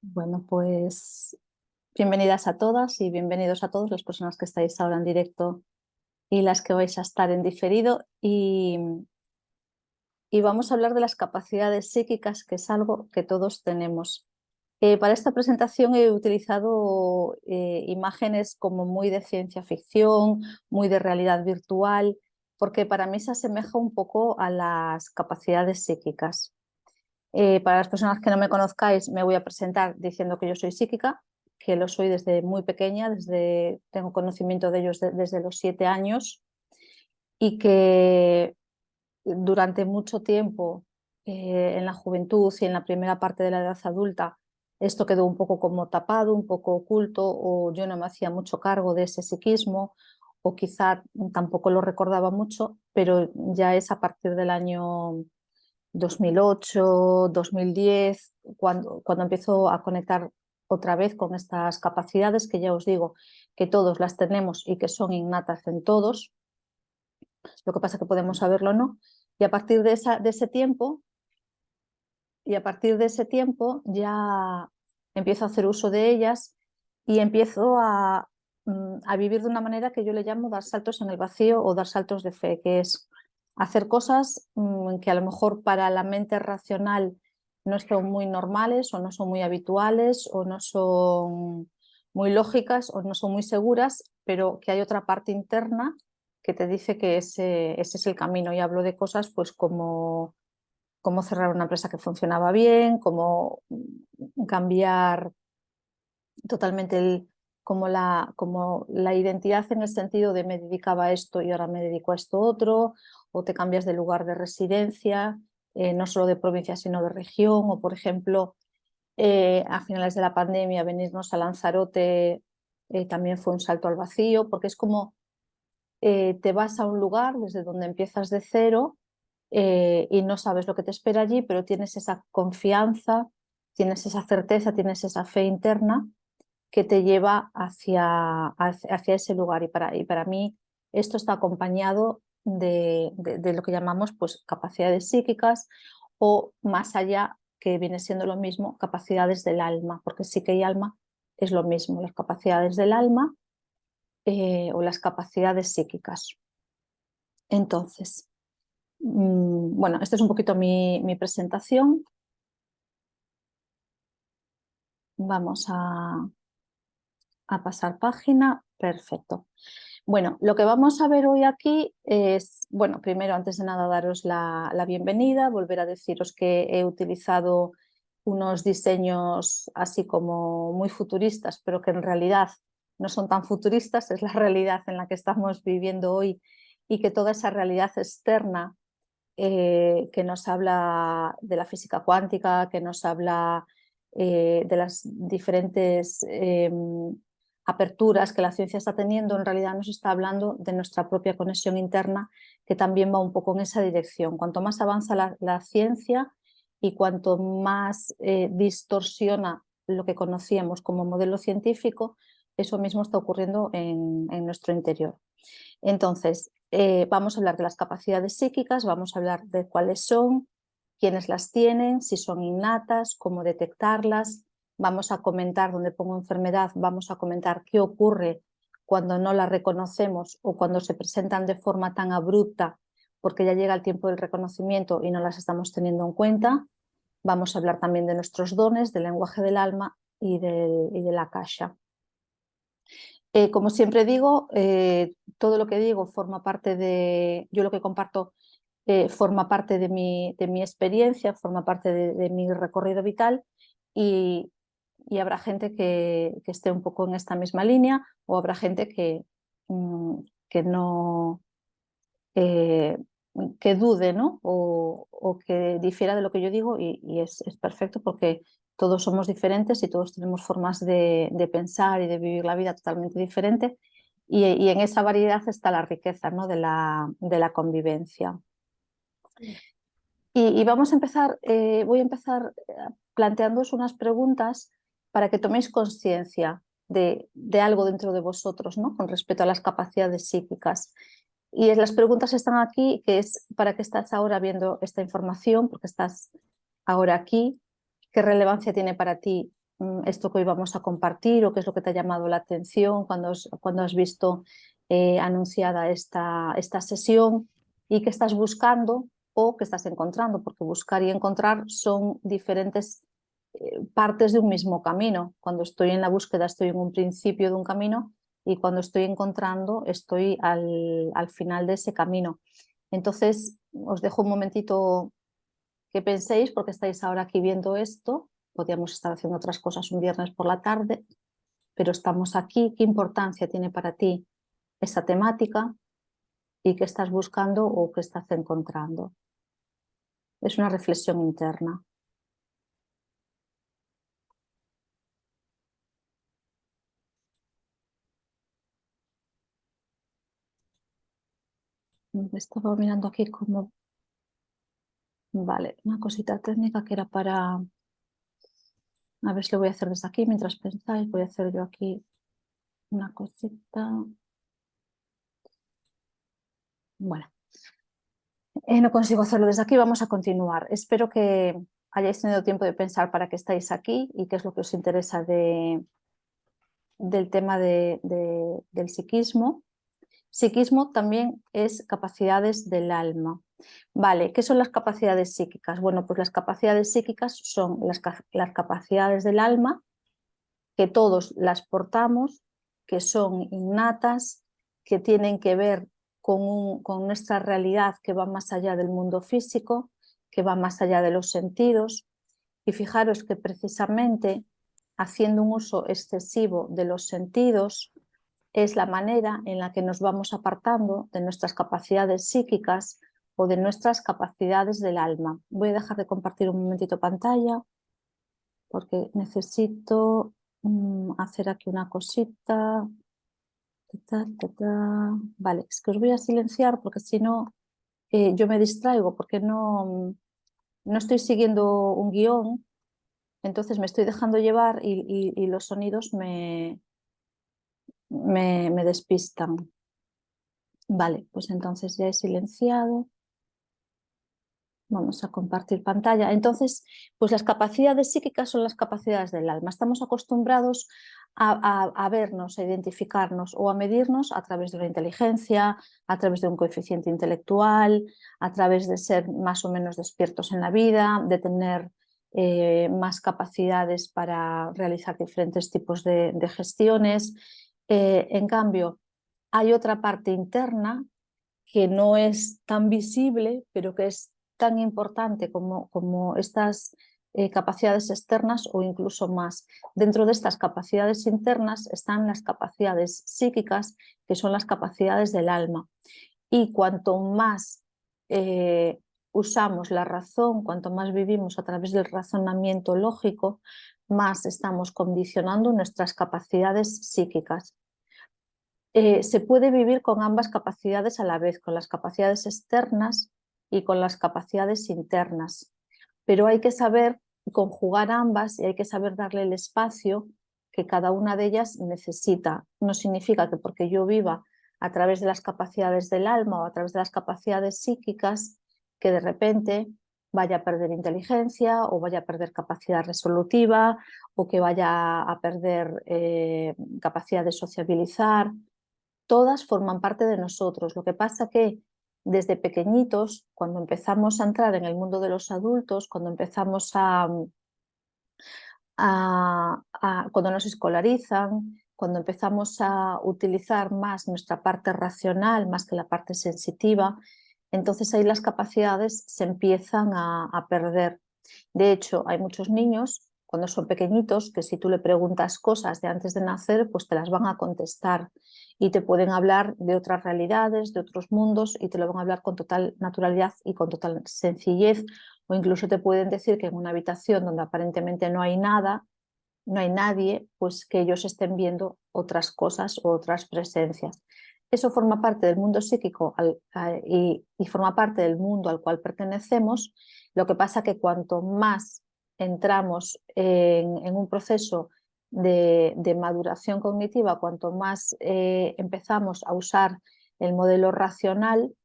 Bueno, pues bienvenidas a todas y bienvenidos a todos las personas que estáis ahora en directo y las que vais a estar en diferido. Y vamos a hablar de las capacidades psíquicas, que es algo que todos tenemos. Para esta presentación he utilizado imágenes como muy de ciencia ficción, muy de realidad virtual, porque para mí se asemeja un poco a las capacidades psíquicas. Para las personas que no me conozcáis, me voy a presentar diciendo que yo soy psíquica, que lo soy desde muy pequeña, tengo conocimiento de ellos desde los 7 años y que durante mucho tiempo, en la juventud y en la primera parte de la edad adulta, esto quedó un poco como tapado, un poco oculto, o yo no me hacía mucho cargo de ese psiquismo, o quizá tampoco lo recordaba mucho, pero ya es a partir del año 2008, 2010, cuando empiezo a conectar otra vez con estas capacidades que ya os digo que todos las tenemos y que son innatas en todos, lo que pasa es que podemos saberlo o no, y a partir de ese tiempo, ya empiezo a hacer uso de ellas y empiezo a vivir de una manera que yo le llamo dar saltos en el vacío o dar saltos de fe, que es hacer cosas que a lo mejor para la mente racional no son muy normales o no son muy habituales o no son muy lógicas o no son muy seguras, pero que hay otra parte interna que te dice que ese es el camino. Y hablo de cosas pues como cómo cerrar una empresa que funcionaba bien, cómo cambiar totalmente como la identidad en el sentido de me dedicaba a esto y ahora me dedico a esto otro, o te cambias de lugar de residencia, no solo de provincia sino de región, o por ejemplo, a finales de la pandemia venirnos a Lanzarote también fue un salto al vacío, porque es como te vas a un lugar desde donde empiezas de cero y no sabes lo que te espera allí, pero tienes esa confianza, tienes esa certeza, tienes esa fe interna que te lleva hacia ese lugar. Y para mí esto está acompañado de lo que llamamos pues, capacidades psíquicas o más allá, que viene siendo lo mismo, capacidades del alma, porque psique y alma es lo mismo, las capacidades del alma o las capacidades psíquicas. Entonces, bueno, esta es un poquito mi presentación. Vamos a pasar página. Perfecto. Bueno, lo que vamos a ver hoy aquí es, bueno, primero, antes de nada, daros la bienvenida, volver a deciros que he utilizado unos diseños así como muy futuristas, pero que en realidad no son tan futuristas, es la realidad en la que estamos viviendo hoy y que toda esa realidad externa que nos habla de la física cuántica, que nos habla de las diferentes aperturas que la ciencia está teniendo, en realidad nos está hablando de nuestra propia conexión interna, que también va un poco en esa dirección. Cuanto más avanza la ciencia y cuanto más distorsiona lo que conocíamos como modelo científico, eso mismo está ocurriendo en nuestro interior. Entonces, vamos a hablar de las capacidades psíquicas, vamos a hablar de cuáles son, quiénes las tienen, si son innatas, cómo detectarlas, vamos a comentar, donde pongo enfermedad, vamos a comentar qué ocurre cuando no las reconocemos o cuando se presentan de forma tan abrupta porque ya llega el tiempo del reconocimiento y no las estamos teniendo en cuenta. Vamos a hablar también de nuestros dones, del lenguaje del alma y de la akasha. Como siempre digo, todo lo que digo forma parte yo lo que comparto forma parte de mi experiencia, forma parte de mi recorrido vital y, y habrá gente que esté un poco en esta misma línea o habrá gente que no, eh, que dude, ¿no? O que difiera de lo que yo digo y es perfecto porque todos somos diferentes y todos tenemos formas de pensar y de vivir la vida totalmente diferente y en esa variedad está la riqueza, ¿no? de la convivencia. Y vamos a empezar, voy a empezar planteándoos unas preguntas para que toméis conciencia de algo dentro de vosotros, ¿no? Con respecto a las capacidades psíquicas. Y las preguntas están aquí, que es para qué estás ahora viendo esta información, porque estás ahora aquí, qué relevancia tiene para ti esto que hoy vamos a compartir o qué es lo que te ha llamado la atención cuando has visto anunciada esta sesión y qué estás buscando o qué estás encontrando, porque buscar y encontrar son diferentes partes de un mismo camino. Cuando estoy en la búsqueda estoy en un principio de un camino y cuando estoy encontrando estoy al final de ese camino. Entonces os dejo un momentito que penséis porque estáis ahora aquí viendo esto. Podríamos estar haciendo otras cosas un viernes por la tarde, pero estamos aquí. ¿Qué importancia tiene para ti esta temática y qué estás buscando o qué estás encontrando? Es una reflexión interna. Estaba mirando aquí como... Vale, una cosita técnica que era para... A ver si lo voy a hacer desde aquí mientras pensáis. Voy a hacer yo aquí una cosita. Bueno, no consigo hacerlo desde aquí. Vamos a continuar. Espero que hayáis tenido tiempo de pensar para qué estáis aquí y qué es lo que os interesa del tema del psiquismo. Psiquismo también es capacidades del alma. Vale, ¿qué son las capacidades psíquicas? Bueno, pues las capacidades psíquicas son las capacidades del alma, que todos las portamos, que son innatas, que tienen que ver con nuestra realidad que va más allá del mundo físico, que va más allá de los sentidos. Y fijaros que precisamente haciendo un uso excesivo de los sentidos es la manera en la que nos vamos apartando de nuestras capacidades psíquicas o de nuestras capacidades del alma. Voy a dejar de compartir un momentito pantalla porque necesito hacer aquí una cosita. Vale, es que os voy a silenciar porque si no yo me distraigo porque no estoy siguiendo un guión, entonces me estoy dejando llevar y los sonidos me despistan. Vale, pues entonces ya he silenciado. Vamos a compartir pantalla. Entonces, pues las capacidades psíquicas son las capacidades del alma. Estamos acostumbrados a vernos, a identificarnos o a medirnos a través de la inteligencia, a través de un coeficiente intelectual, a través de ser más o menos despiertos en la vida, de tener más capacidades para realizar diferentes tipos de gestiones. En cambio, hay otra parte interna que no es tan visible, pero que es tan importante como estas capacidades externas o incluso más. Dentro de estas capacidades internas están las capacidades psíquicas, que son las capacidades del alma. Y cuanto más usamos la razón, cuanto más vivimos a través del razonamiento lógico, más estamos condicionando nuestras capacidades psíquicas. Se puede vivir con ambas capacidades a la vez, con las capacidades externas y con las capacidades internas, pero hay que saber conjugar ambas y hay que saber darle el espacio que cada una de ellas necesita. No significa que porque yo viva a través de las capacidades del alma o a través de las capacidades psíquicas, que de repente vaya a perder inteligencia o vaya a perder capacidad resolutiva o que vaya a perder capacidad de sociabilizar. Todas forman parte de nosotros. Lo que pasa que desde pequeñitos, cuando empezamos a entrar en el mundo de los adultos, cuando empezamos cuando nos escolarizan, cuando empezamos a utilizar más nuestra parte racional, más que la parte sensitiva, entonces ahí las capacidades se empiezan a perder. De hecho, hay muchos niños cuando son pequeñitos que si tú le preguntas cosas de antes de nacer, pues te las van a contestar y te pueden hablar de otras realidades, de otros mundos y te lo van a hablar con total naturalidad y con total sencillez, o incluso te pueden decir que en una habitación donde aparentemente no hay nada, no hay nadie, pues que ellos estén viendo otras cosas o otras presencias. Eso forma parte del mundo psíquico y forma parte del mundo al cual pertenecemos. Lo que pasa que cuanto más entramos en un proceso de maduración cognitiva, cuanto más empezamos a usar el modelo racional,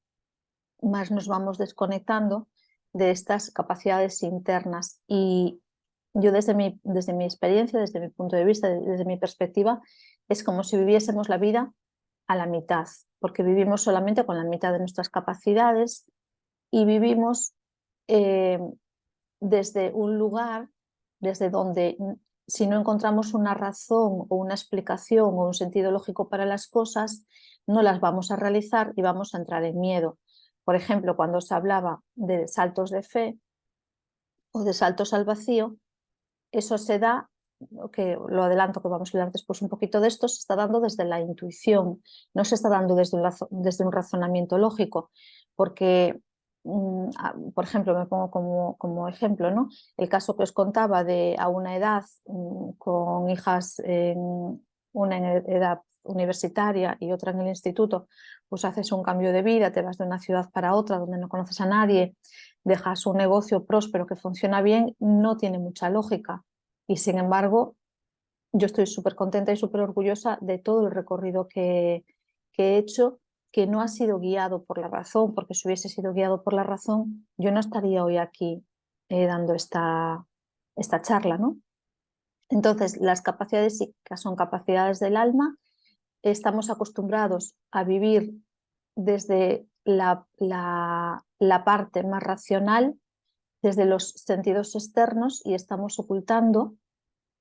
más nos vamos desconectando de estas capacidades internas y Yo desde mi experiencia, desde mi punto de vista, desde mi perspectiva, es como si viviésemos la vida a la mitad, porque vivimos solamente con la mitad de nuestras capacidades y vivimos eh, desde un lugar, desde donde si no encontramos una razón o una explicación o un sentido lógico para las cosas, no las vamos a realizar y vamos a entrar en miedo. Por ejemplo, cuando se hablaba de saltos de fe o de saltos al vacío, eso se da, que lo adelanto que vamos a hablar después un poquito de esto, se está dando desde la intuición, no se está dando desde un razonamiento lógico, porque, por ejemplo, me pongo como ejemplo, ¿no? El caso que os contaba de a una edad con hijas, una en edad universitaria y otra en el instituto, pues haces un cambio de vida, te vas de una ciudad para otra donde no conoces a nadie, dejas un negocio próspero que funciona bien, no tiene mucha lógica. Y sin embargo, yo estoy súper contenta y súper orgullosa de todo el recorrido que he hecho, que no ha sido guiado por la razón, porque si hubiese sido guiado por la razón, yo no estaría hoy aquí dando esta charla, ¿no? Entonces, las capacidades psíquicas son capacidades del alma. Estamos acostumbrados a vivir desde la parte más racional, desde los sentidos externos, y estamos ocultando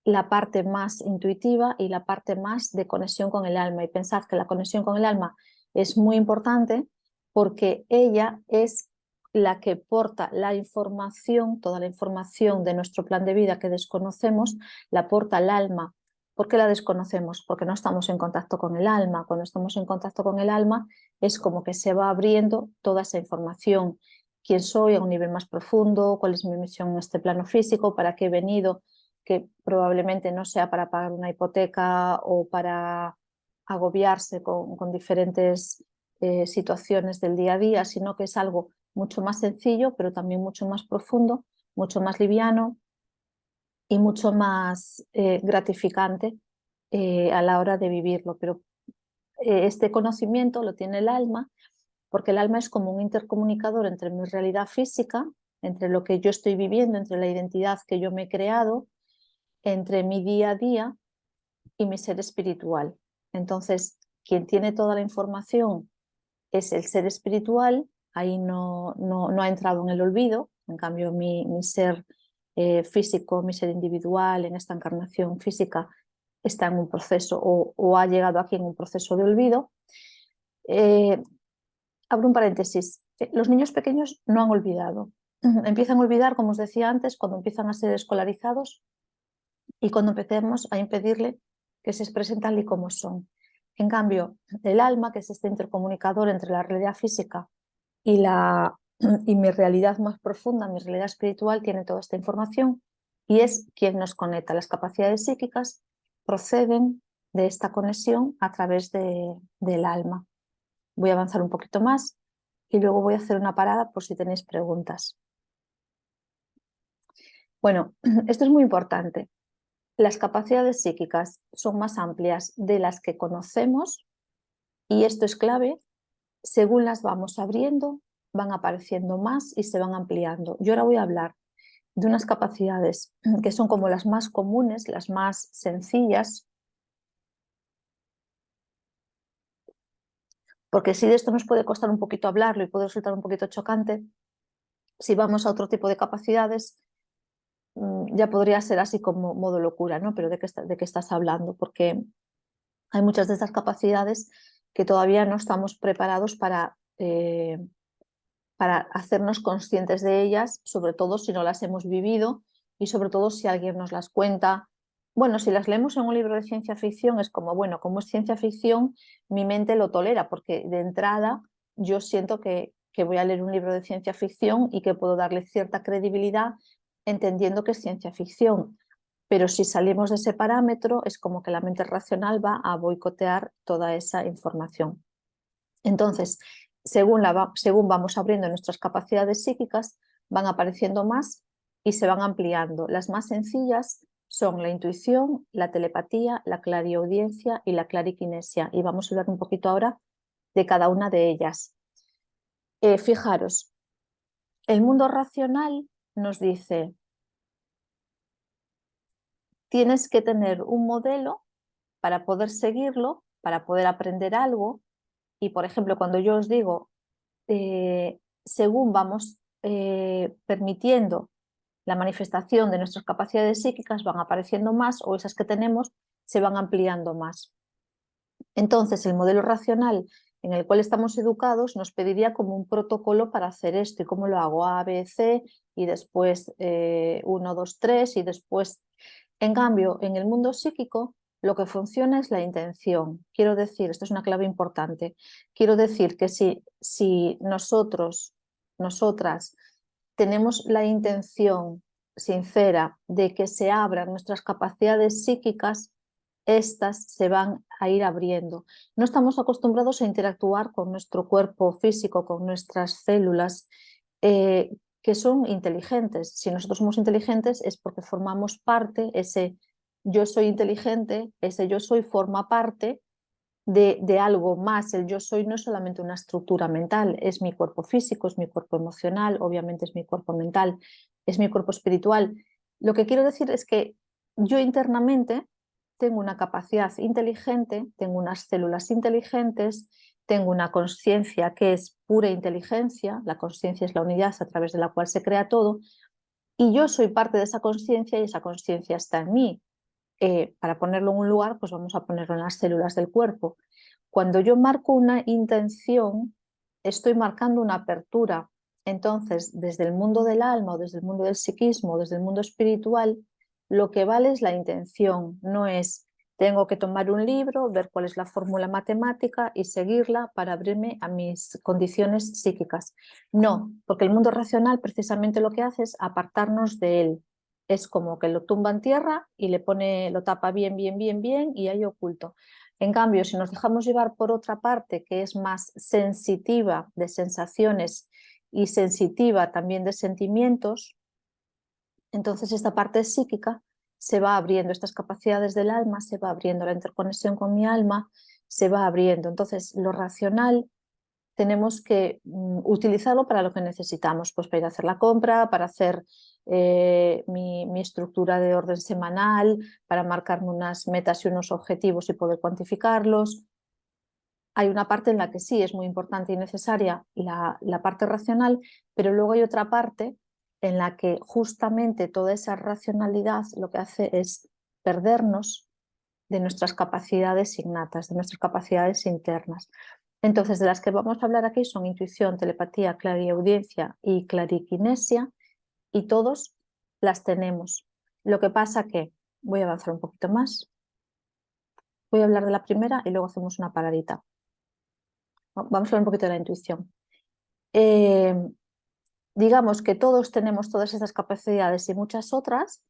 la parte más intuitiva y la parte más de conexión con el alma. Y pensad que la conexión con el alma es muy importante porque ella es la que porta la información, toda la información de nuestro plan de vida que desconocemos, la porta el alma. ¿Por qué la desconocemos? Porque no estamos en contacto con el alma. Cuando estamos en contacto con el alma es como que se va abriendo toda esa información. ¿Quién soy a un nivel más profundo? ¿Cuál es mi misión en este plano físico? ¿Para qué he venido? Que probablemente no sea para pagar una hipoteca o para agobiarse con diferentes situaciones del día a día, sino que es algo mucho más sencillo, pero también mucho más profundo, mucho más liviano y mucho más gratificante a la hora de vivirlo. Pero este conocimiento lo tiene el alma, porque el alma es como un intercomunicador entre mi realidad física, entre lo que yo estoy viviendo, entre la identidad que yo me he creado, entre mi día a día y mi ser espiritual. Entonces, quien tiene toda la información es el ser espiritual, ahí no ha entrado en el olvido, en cambio mi ser físico, mi ser individual en esta encarnación física está en un proceso o ha llegado aquí en un proceso de olvido. Abro un paréntesis, los niños pequeños no han olvidado, empiezan a olvidar, como os decía antes, cuando empiezan a ser escolarizados y cuando empecemos a impedirle que se expresen tal y como son. En cambio, el alma, que es este intercomunicador entre la realidad física y mi realidad más profunda, mi realidad espiritual, tiene toda esta información y es quien nos conecta. Las capacidades psíquicas proceden de esta conexión a través del alma. Voy a avanzar un poquito más y luego voy a hacer una parada por si tenéis preguntas. Bueno, esto es muy importante. Las capacidades psíquicas son más amplias de las que conocemos y esto es clave. Según las vamos abriendo, van apareciendo más y se van ampliando. Yo ahora voy a hablar de unas capacidades que son como las más comunes, las más sencillas, porque si de esto nos puede costar un poquito hablarlo y puede resultar un poquito chocante, si vamos a otro tipo de capacidades, ya podría ser así como modo locura, ¿no? Pero ¿de qué estás hablando? Porque hay muchas de estas capacidades que todavía no estamos preparados para hacernos conscientes de ellas, sobre todo si no las hemos vivido y sobre todo si alguien nos las cuenta. Bueno, si las leemos en un libro de ciencia ficción es como, bueno, como es ciencia ficción, mi mente lo tolera, porque de entrada yo siento que voy a leer un libro de ciencia ficción y que puedo darle cierta credibilidad entendiendo que es ciencia ficción. Pero si salimos de ese parámetro, es como que la mente racional va a boicotear toda esa información. Entonces, según vamos abriendo nuestras capacidades psíquicas, van apareciendo más y se van ampliando. Las más sencillas son la intuición, la telepatía, la clariaudiencia y la clariquinesia. Y vamos a hablar un poquito ahora de cada una de ellas. Fijaros, el mundo racional nos dice, tienes que tener un modelo para poder seguirlo, para poder aprender algo. Y, por ejemplo, cuando yo os digo, según vamos permitiendo la manifestación de nuestras capacidades psíquicas, van apareciendo más, o esas que tenemos se van ampliando más. Entonces, el modelo racional en el cual estamos educados nos pediría como un protocolo para hacer esto. ¿Y cómo lo hago? A, B, C, y después 1, 2, 3, y después... En cambio, en el mundo psíquico, lo que funciona es la intención. Quiero decir, esto es una clave importante, quiero decir que si nosotros, nosotras, tenemos la intención sincera de que se abran nuestras capacidades psíquicas, estas se van a ir abriendo. No estamos acostumbrados a interactuar con nuestro cuerpo físico, con nuestras células, que son inteligentes. Si nosotros somos inteligentes es porque formamos parte, ese yo soy inteligente, ese yo soy forma parte de algo más. El yo soy no es solamente una estructura mental, es mi cuerpo físico, es mi cuerpo emocional, obviamente es mi cuerpo mental, es mi cuerpo espiritual. Lo que quiero decir es que yo internamente tengo una capacidad inteligente, tengo unas células inteligentes, tengo una conciencia que es pura inteligencia, la conciencia es la unidad a través de la cual se crea todo, y yo soy parte de esa conciencia y esa conciencia está en mí. Para ponerlo en un lugar, pues vamos a ponerlo en las células del cuerpo. Cuando yo marco una intención, estoy marcando una apertura. Entonces, desde el mundo del alma, o desde el mundo del psiquismo, desde el mundo espiritual, lo que vale es la intención, no es tengo que tomar un libro, ver cuál es la fórmula matemática y seguirla para abrirme a mis condiciones psíquicas. No, porque el mundo racional precisamente lo que hace es apartarnos de él. Es como que lo tumba en tierra y le pone, lo tapa bien, bien, bien, bien y ahí oculto. En cambio, si nos dejamos llevar por otra parte que es más sensitiva de sensaciones y sensitiva también de sentimientos, entonces esta parte psíquica se va abriendo, estas capacidades del alma se va abriendo, la interconexión con mi alma se va abriendo. Entonces lo racional tenemos que utilizarlo para lo que necesitamos, pues para ir a hacer la compra, para hacer mi estructura de orden semanal, para marcarme unas metas y unos objetivos y poder cuantificarlos. Hay una parte en la que sí es muy importante y necesaria la parte racional, pero luego hay otra parte en la que justamente toda esa racionalidad lo que hace es perdernos de nuestras capacidades innatas, de nuestras capacidades internas. Entonces, de las que vamos a hablar aquí son intuición, telepatía, clariaudiencia y clariquinesia, y todos las tenemos. Lo que pasa que, voy a avanzar un poquito más, voy a hablar de la primera y luego hacemos una paradita. Vamos a hablar un poquito de la intuición. Digamos que todos tenemos todas esas capacidades y muchas otras,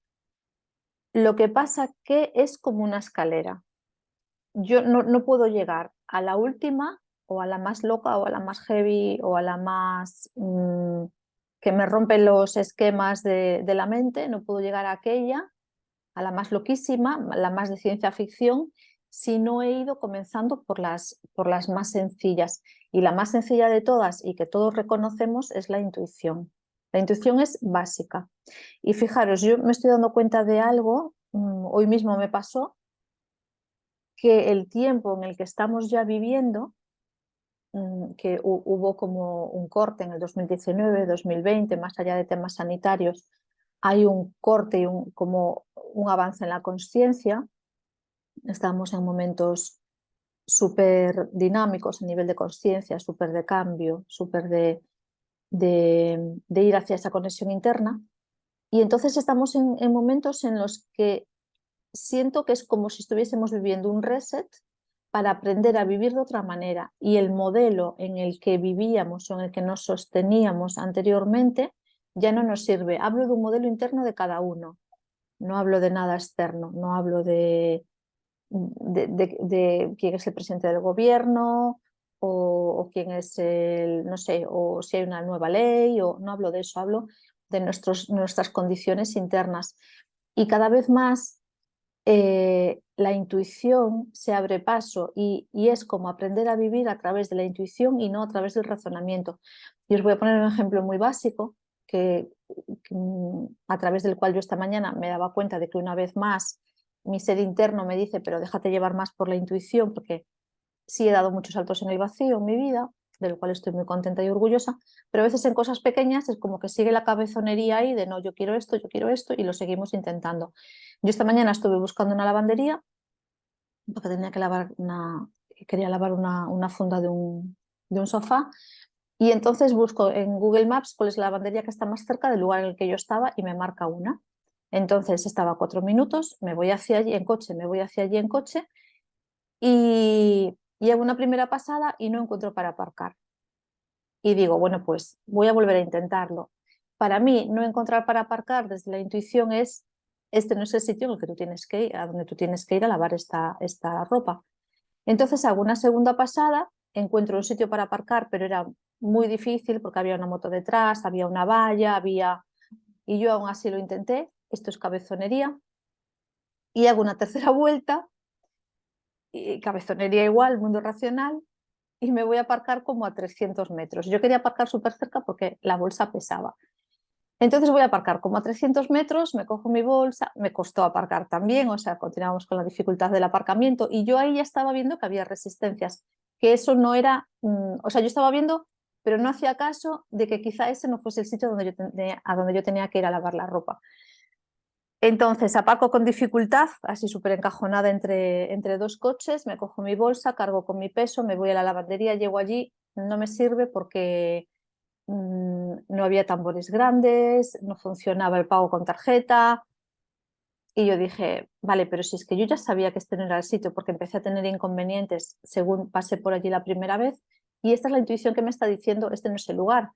lo que pasa que es como una escalera. Yo no puedo llegar a la última o a la más loca o a la más heavy o a la más que me rompe los esquemas de la mente, no puedo llegar a aquella, a la más loquísima, la más de ciencia ficción, si no he ido comenzando por las más sencillas. Y la más sencilla de todas y que todos reconocemos es la intuición. La intuición es básica. Y fijaros, yo me estoy dando cuenta de algo, hoy mismo me pasó, que el tiempo en el que estamos ya viviendo, que hubo como un corte en el 2019, 2020, más allá de temas sanitarios, hay un corte y como un avance en la conciencia. Estamos en momentos súper dinámicos a nivel de conciencia, súper de cambio, súper de ir hacia esa conexión interna. Y entonces estamos en momentos en los que siento que es como si estuviésemos viviendo un reset para aprender a vivir de otra manera, y el modelo en el que vivíamos o en el que nos sosteníamos anteriormente ya no nos sirve. Hablo de un modelo interno de cada uno, no hablo de nada externo, no hablo de quién es el presidente del gobierno o quién es el, no sé, o si hay una nueva ley, o no hablo de eso, hablo de nuestras condiciones internas. Y cada vez más la intuición se abre paso y es como aprender a vivir a través de la intuición y no a través del razonamiento. Y os voy a poner un ejemplo muy básico a través del cual yo esta mañana me daba cuenta de que una vez más mi ser interno me dice, pero déjate llevar más por la intuición, porque sí he dado muchos saltos en el vacío en mi vida, de lo cual estoy muy contenta y orgullosa, pero a veces en cosas pequeñas es como que sigue la cabezonería ahí de no, yo quiero esto, y lo seguimos intentando. Yo esta mañana estuve buscando una lavandería, porque tenía que lavar quería lavar una funda de un sofá, y entonces busco en Google Maps cuál es la lavandería que está más cerca del lugar en el que yo estaba y me marca una. Entonces estaba a 4 minutos, me voy hacia allí en coche, me voy hacia allí en coche y hago una primera pasada y no encuentro para aparcar. Y digo, bueno, pues voy a volver a intentarlo. Para mí, no encontrar para aparcar desde la intuición es, este no es el sitio en el que tú tienes que ir, a donde tú tienes que ir a lavar esta ropa. Entonces hago una segunda pasada, encuentro un sitio para aparcar, pero era muy difícil porque había una moto detrás, había una valla, y yo aún así lo intenté, esto es cabezonería, y hago una tercera vuelta, y cabezonería igual, mundo racional, y me voy a aparcar como a 300 metros. Yo quería aparcar súper cerca porque la bolsa pesaba. Entonces voy a aparcar como a 300 metros, me cojo mi bolsa, me costó aparcar también, o sea, continuamos con la dificultad del aparcamiento, y yo ahí ya estaba viendo que había resistencias, que eso no era, o sea, yo estaba viendo, pero no hacía caso de que quizá ese no fuese el sitio a donde yo tenía que ir a lavar la ropa. Entonces aparco con dificultad, así súper encajonada entre dos coches, me cojo mi bolsa, cargo con mi peso, me voy a la lavandería, llego allí, no me sirve porque no había tambores grandes, no funcionaba el pago con tarjeta, y yo dije, vale, pero si es que yo ya sabía que este no era el sitio porque empecé a tener inconvenientes según pasé por allí la primera vez, y esta es la intuición que me está diciendo, este no es el lugar,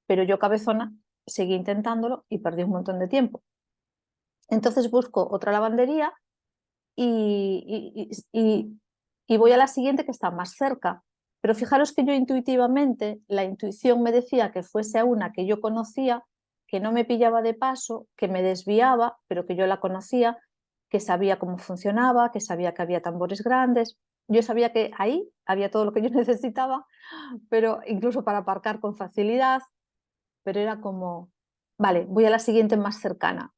pero yo cabezona seguí intentándolo y perdí un montón de tiempo. Entonces busco otra lavandería y voy a la siguiente que está más cerca. Pero fijaros que yo intuitivamente, la intuición me decía que fuese a una que yo conocía, que no me pillaba de paso, que me desviaba, pero que yo la conocía, que sabía cómo funcionaba, que sabía que había tambores grandes. Yo sabía que ahí había todo lo que yo necesitaba, pero incluso para aparcar con facilidad, pero era como, vale, voy a la siguiente más cercana.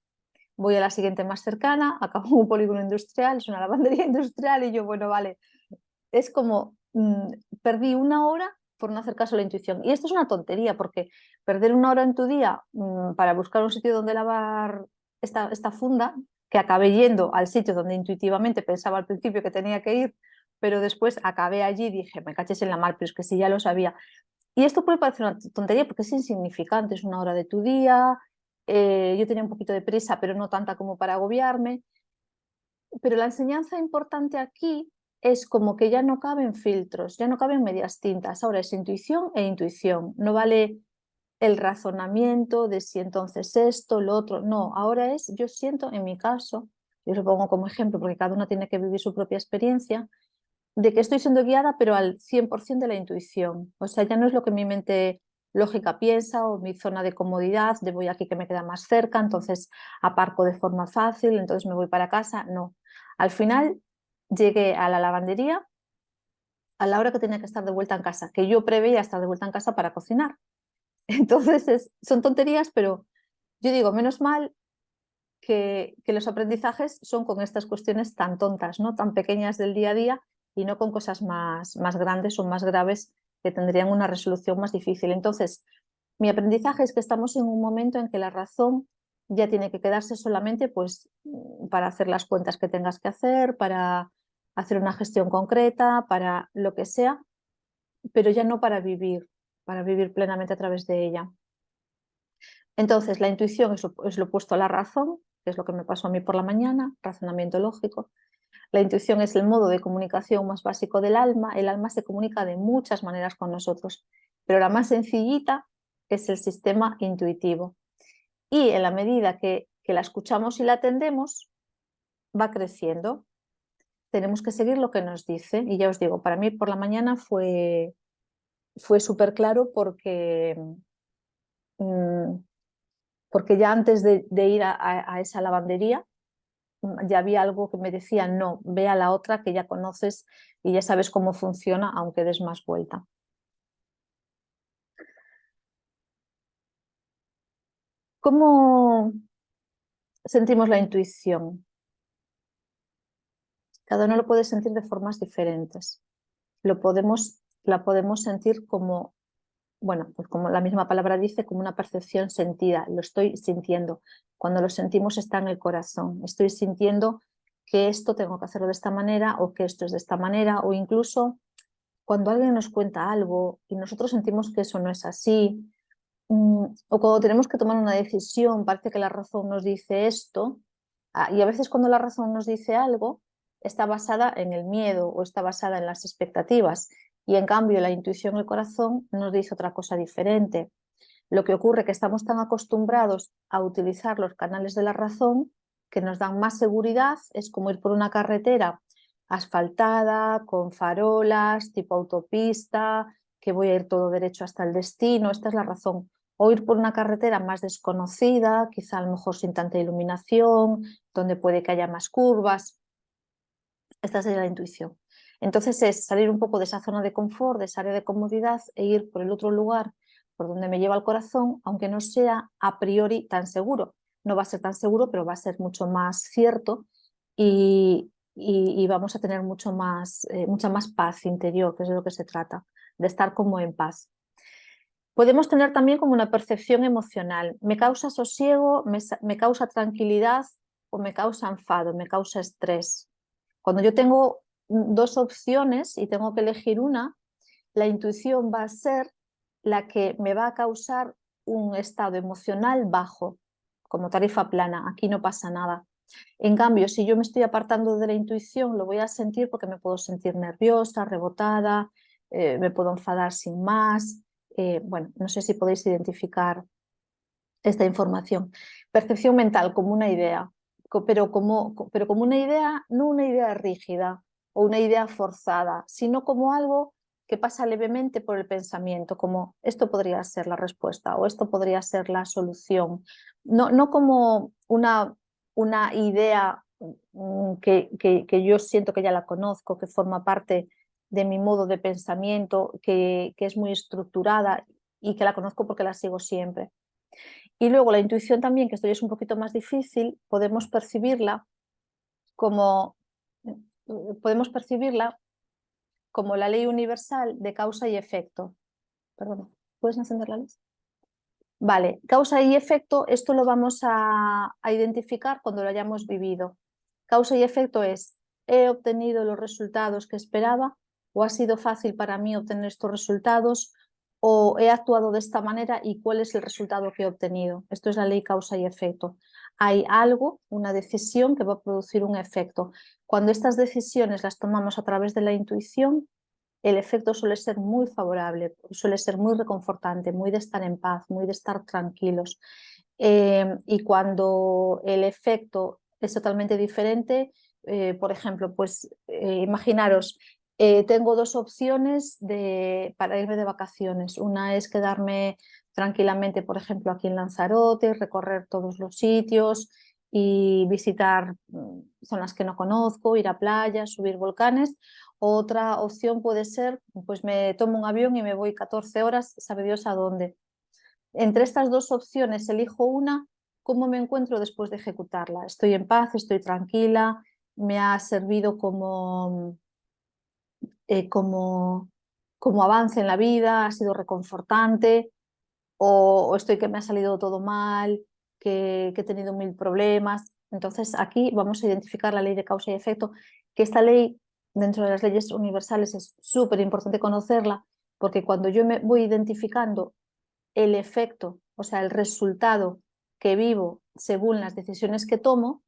Voy a la siguiente más cercana, acabo en un polígono industrial, es una lavandería industrial, y yo, bueno, vale, es como perdí una hora por no hacer caso a la intuición. Y esto es una tontería, porque perder una hora en tu día para buscar un sitio donde lavar esta funda, que acabé yendo al sitio donde intuitivamente pensaba al principio que tenía que ir, pero después acabé allí y dije, me caches en la mar, pero es que sí, ya lo sabía. Y esto puede parecer una tontería porque es insignificante, es una hora de tu día, yo tenía un poquito de prisa, pero no tanta como para agobiarme. Pero la enseñanza importante aquí es como que ya no caben filtros, ya no caben medias tintas, ahora es intuición e intuición, no vale el razonamiento de si entonces esto, lo otro, no, ahora es yo siento en mi caso, yo lo pongo como ejemplo porque cada uno tiene que vivir su propia experiencia, de que estoy siendo guiada pero al 100% de la intuición, o sea, ya no es lo que mi mente lógica piensa o mi zona de comodidad, de voy aquí que me queda más cerca, entonces aparco de forma fácil, entonces me voy para casa, no. Al final llegué a la lavandería a la hora que tenía que estar de vuelta en casa, que yo preveía estar de vuelta en casa para cocinar. Entonces son tonterías, pero yo digo, menos mal que los aprendizajes son con estas cuestiones tan tontas, ¿no? Tan pequeñas del día a día, y no con cosas más grandes o más graves que tendrían una resolución más difícil. Entonces, mi aprendizaje es que estamos en un momento en que la razón ya tiene que quedarse solamente pues, para hacer las cuentas que tengas que hacer, para hacer una gestión concreta, para lo que sea, pero ya no para vivir plenamente a través de ella. Entonces, la intuición es lo opuesto a la razón, que es lo que me pasó a mí por la mañana, razonamiento lógico. La intuición es el modo de comunicación más básico del alma. El alma se comunica de muchas maneras con nosotros, pero la más sencillita es el sistema intuitivo. Y en la medida que la escuchamos y la atendemos, va creciendo. Tenemos que seguir lo que nos dice. Y ya os digo, para mí por la mañana fue súper claro mm, porque ya antes de ir a esa lavandería, ya había algo que me decía, no, ve a la otra que ya conoces y ya sabes cómo funciona, aunque des más vuelta. ¿Cómo sentimos la intuición? Cada uno lo puede sentir de formas diferentes. La podemos sentir como, bueno, pues como la misma palabra dice, como una percepción sentida. Lo estoy sintiendo. Cuando lo sentimos está en el corazón. Estoy sintiendo que esto tengo que hacerlo de esta manera o que esto es de esta manera, o incluso cuando alguien nos cuenta algo y nosotros sentimos que eso no es así, o cuando tenemos que tomar una decisión, parece que la razón nos dice esto, y a veces cuando la razón nos dice algo, está basada en el miedo o está basada en las expectativas, y en cambio la intuición, el corazón, nos dice otra cosa diferente. Lo que ocurre es que estamos tan acostumbrados a utilizar los canales de la razón que nos dan más seguridad, es como ir por una carretera asfaltada, con farolas, tipo autopista, que voy a ir todo derecho hasta el destino, esta es la razón. O ir por una carretera más desconocida, quizá a lo mejor sin tanta iluminación, donde puede que haya más curvas. Esta sería la intuición. Entonces es salir un poco de esa zona de confort, de esa área de comodidad e ir por el otro lugar por donde me lleva el corazón, aunque no sea a priori tan seguro. No va a ser tan seguro, pero va a ser mucho más cierto y vamos a tener mucha más paz interior, que es de lo que se trata, de estar como en paz. Podemos tener también como una percepción emocional. ¿Me causa sosiego, me causa tranquilidad o me causa enfado, me causa estrés? Cuando yo tengo dos opciones y tengo que elegir una, la intuición va a ser la que me va a causar un estado emocional bajo, como tarifa plana, aquí no pasa nada. En cambio, si yo me estoy apartando de la intuición, lo voy a sentir porque me puedo sentir nerviosa, rebotada, me puedo enfadar sin más. Bueno, no sé si podéis identificar esta información. Percepción mental como una idea, pero como una idea, no una idea rígida o una idea forzada, sino como algo que pasa levemente por el pensamiento, como esto podría ser la respuesta o esto podría ser la solución. No como una idea que yo siento que ya la conozco, que forma parte de mi modo de pensamiento, que es muy estructurada y que la conozco porque la sigo siempre. Y luego la intuición también, que esto ya es un poquito más difícil, como, podemos percibirla como la ley universal de causa y efecto. Perdón, ¿puedes encender la luz? Vale, causa y efecto, esto lo vamos a identificar cuando lo hayamos vivido. Causa y efecto es, ¿he obtenido los resultados que esperaba? ¿O ha sido fácil para mí obtener estos resultados? ¿O he actuado de esta manera y cuál es el resultado que he obtenido? Esto es la ley causa y efecto. Hay algo, una decisión que va a producir un efecto. Cuando estas decisiones las tomamos a través de la intuición, el efecto suele ser muy favorable, suele ser muy reconfortante, muy de estar en paz, muy de estar tranquilos. Y cuando el efecto es totalmente diferente, por ejemplo, pues imaginaros, tengo dos opciones para irme de vacaciones. Una es quedarme tranquilamente, por ejemplo, aquí en Lanzarote, recorrer todos los sitios y visitar zonas que no conozco, ir a playas, subir volcanes. Otra opción puede ser, pues me tomo un avión y me voy 14 horas, sabe Dios a dónde. Entre estas dos opciones elijo una, ¿cómo me encuentro después de ejecutarla? ¿Estoy en paz? ¿Estoy tranquila? ¿Me ha servido como avance en la vida? ¿Ha sido reconfortante? ¿O estoy que me ha salido todo mal? ¿Que he tenido mil problemas? Entonces aquí vamos a identificar la ley de causa y efecto, que esta ley dentro de las leyes universales es súper importante conocerla, porque cuando yo me voy identificando el efecto, o sea, el resultado que vivo según las decisiones que tomo,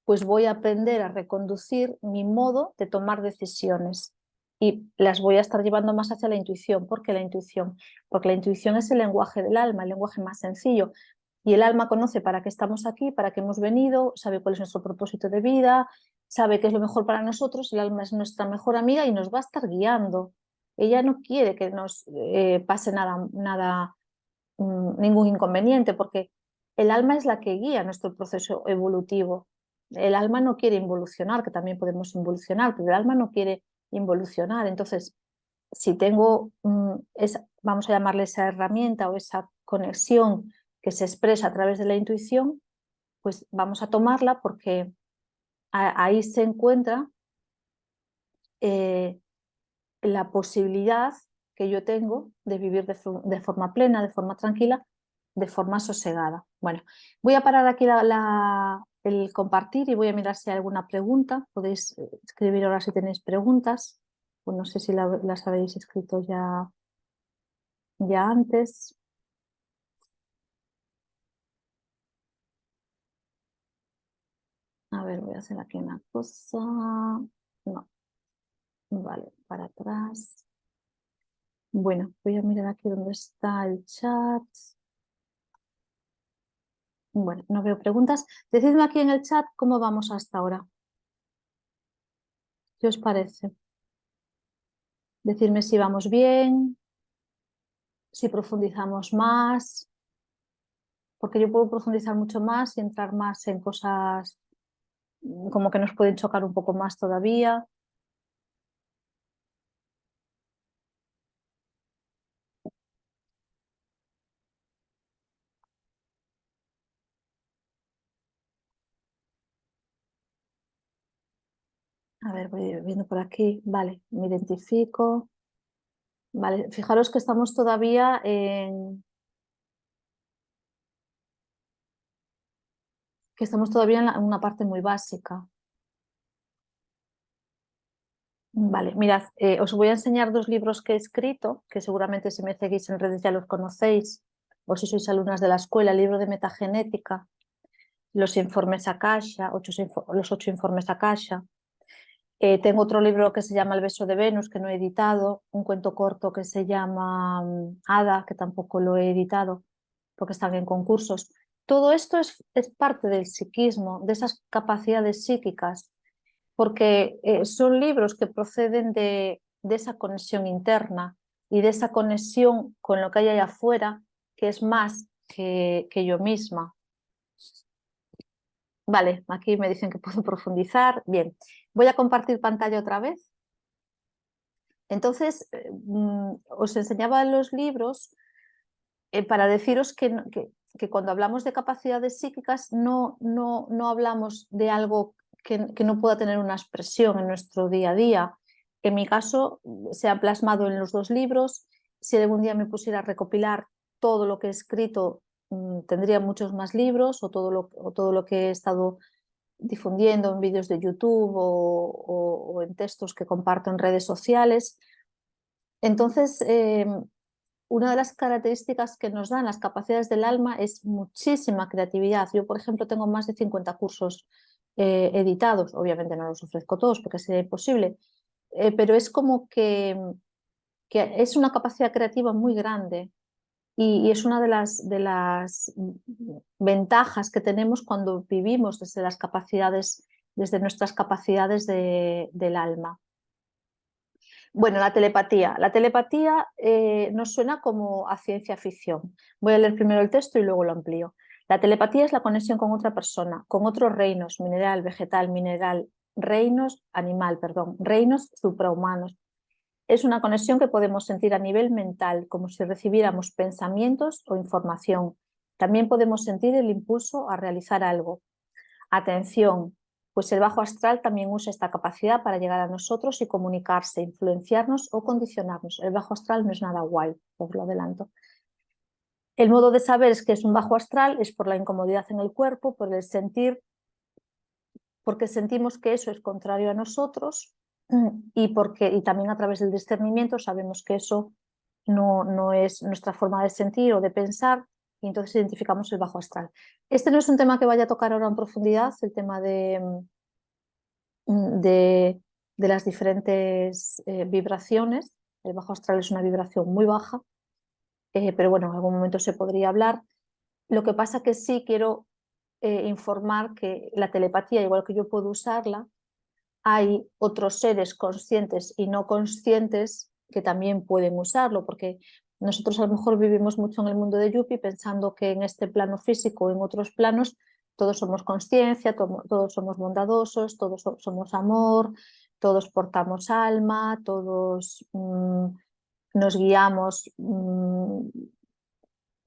pues voy a aprender a reconducir mi modo de tomar decisiones y las voy a estar llevando más hacia la intuición. ¿Por qué la intuición? Porque la intuición es el lenguaje del alma, el lenguaje más sencillo. Y el alma conoce para qué estamos aquí, para qué hemos venido, sabe cuál es nuestro propósito de vida, sabe qué es lo mejor para nosotros, el alma es nuestra mejor amiga y nos va a estar guiando. Ella no quiere que nos pase ningún inconveniente, porque el alma es la que guía nuestro proceso evolutivo. El alma no quiere involucionar, que también podemos involucionar, pero el alma no quiere involucionar. Entonces, si tengo, vamos a llamarle esa herramienta o esa conexión que se expresa a través de la intuición, pues vamos a tomarla porque ahí se encuentra la posibilidad que yo tengo de vivir de forma plena, de forma tranquila, de forma sosegada. Bueno, voy a parar aquí el compartir y voy a mirar si hay alguna pregunta. Podéis escribir ahora si tenéis preguntas. Pues no sé si las habéis escrito ya antes. A ver, voy a hacer aquí una cosa. No. Vale, para atrás. Bueno, voy a mirar aquí dónde está el chat. Bueno, no veo preguntas. Decidme aquí en el chat cómo vamos hasta ahora. ¿Qué os parece? Decidme si vamos bien, si profundizamos más, porque yo puedo profundizar mucho más y entrar más en cosas como que nos pueden chocar un poco más todavía. A ver, voy viendo por aquí. Vale, me identifico. Vale, fijaros que estamos todavía en una parte muy básica. Vale, mirad, os voy a enseñar dos libros que he escrito, que seguramente si me seguís en redes ya los conocéis, o si sois alumnas de la escuela, el libro de metagenética, los informes Akasha, los 8 informes Akasha. Tengo otro libro que se llama El beso de Venus, que no he editado, un cuento corto que se llama Hada, que tampoco lo he editado, porque están en concursos. Todo esto es parte del psiquismo, de esas capacidades psíquicas, porque son libros que proceden de esa conexión interna y de esa conexión con lo que hay allá afuera, que es más que yo misma. Vale, aquí me dicen que puedo profundizar. Bien, voy a compartir pantalla otra vez. Entonces, os enseñaba los libros para deciros que cuando hablamos de capacidades psíquicas no hablamos de algo que no pueda tener una expresión en nuestro día a día. En mi caso, se ha plasmado en los dos libros. Si algún día me pusiera a recopilar todo lo que he escrito, tendría muchos más libros o todo lo que he estado difundiendo en vídeos de YouTube o en textos que comparto en redes sociales. Entonces, una de las características que nos dan las capacidades del alma es muchísima creatividad. Yo, por ejemplo, tengo más de 50 cursos editados. Obviamente no los ofrezco todos porque sería imposible, pero es como que es una capacidad creativa muy grande y es una de las ventajas que tenemos cuando vivimos desde nuestras capacidades del alma. Bueno, la telepatía. La telepatía nos suena como a ciencia ficción. Voy a leer primero el texto y luego lo amplío. La telepatía es la conexión con otra persona, con otros reinos, reinos suprahumanos. Es una conexión que podemos sentir a nivel mental, como si recibiéramos pensamientos o información. También podemos sentir el impulso a realizar algo. Atención, pues el bajo astral también usa esta capacidad para llegar a nosotros y comunicarse, influenciarnos o condicionarnos. El bajo astral no es nada guay, os lo adelanto. El modo de saber es que es un bajo astral es por la incomodidad en el cuerpo, por el sentir, porque sentimos que eso es contrario a nosotros y también a través del discernimiento sabemos que eso no es nuestra forma de sentir o de pensar y entonces identificamos el bajo astral. Este no es un tema que vaya a tocar ahora en profundidad, el tema de las diferentes vibraciones. El bajo astral es una vibración muy baja, pero bueno, en algún momento se podría hablar. Lo que pasa que sí quiero informar que la telepatía, igual que yo puedo usarla, hay otros seres conscientes y no conscientes que también pueden usarlo, porque nosotros a lo mejor vivimos mucho en el mundo de Yuppie pensando que en este plano físico o en otros planos todos somos conciencia, todos somos bondadosos, todos somos amor, todos portamos alma, todos nos guiamos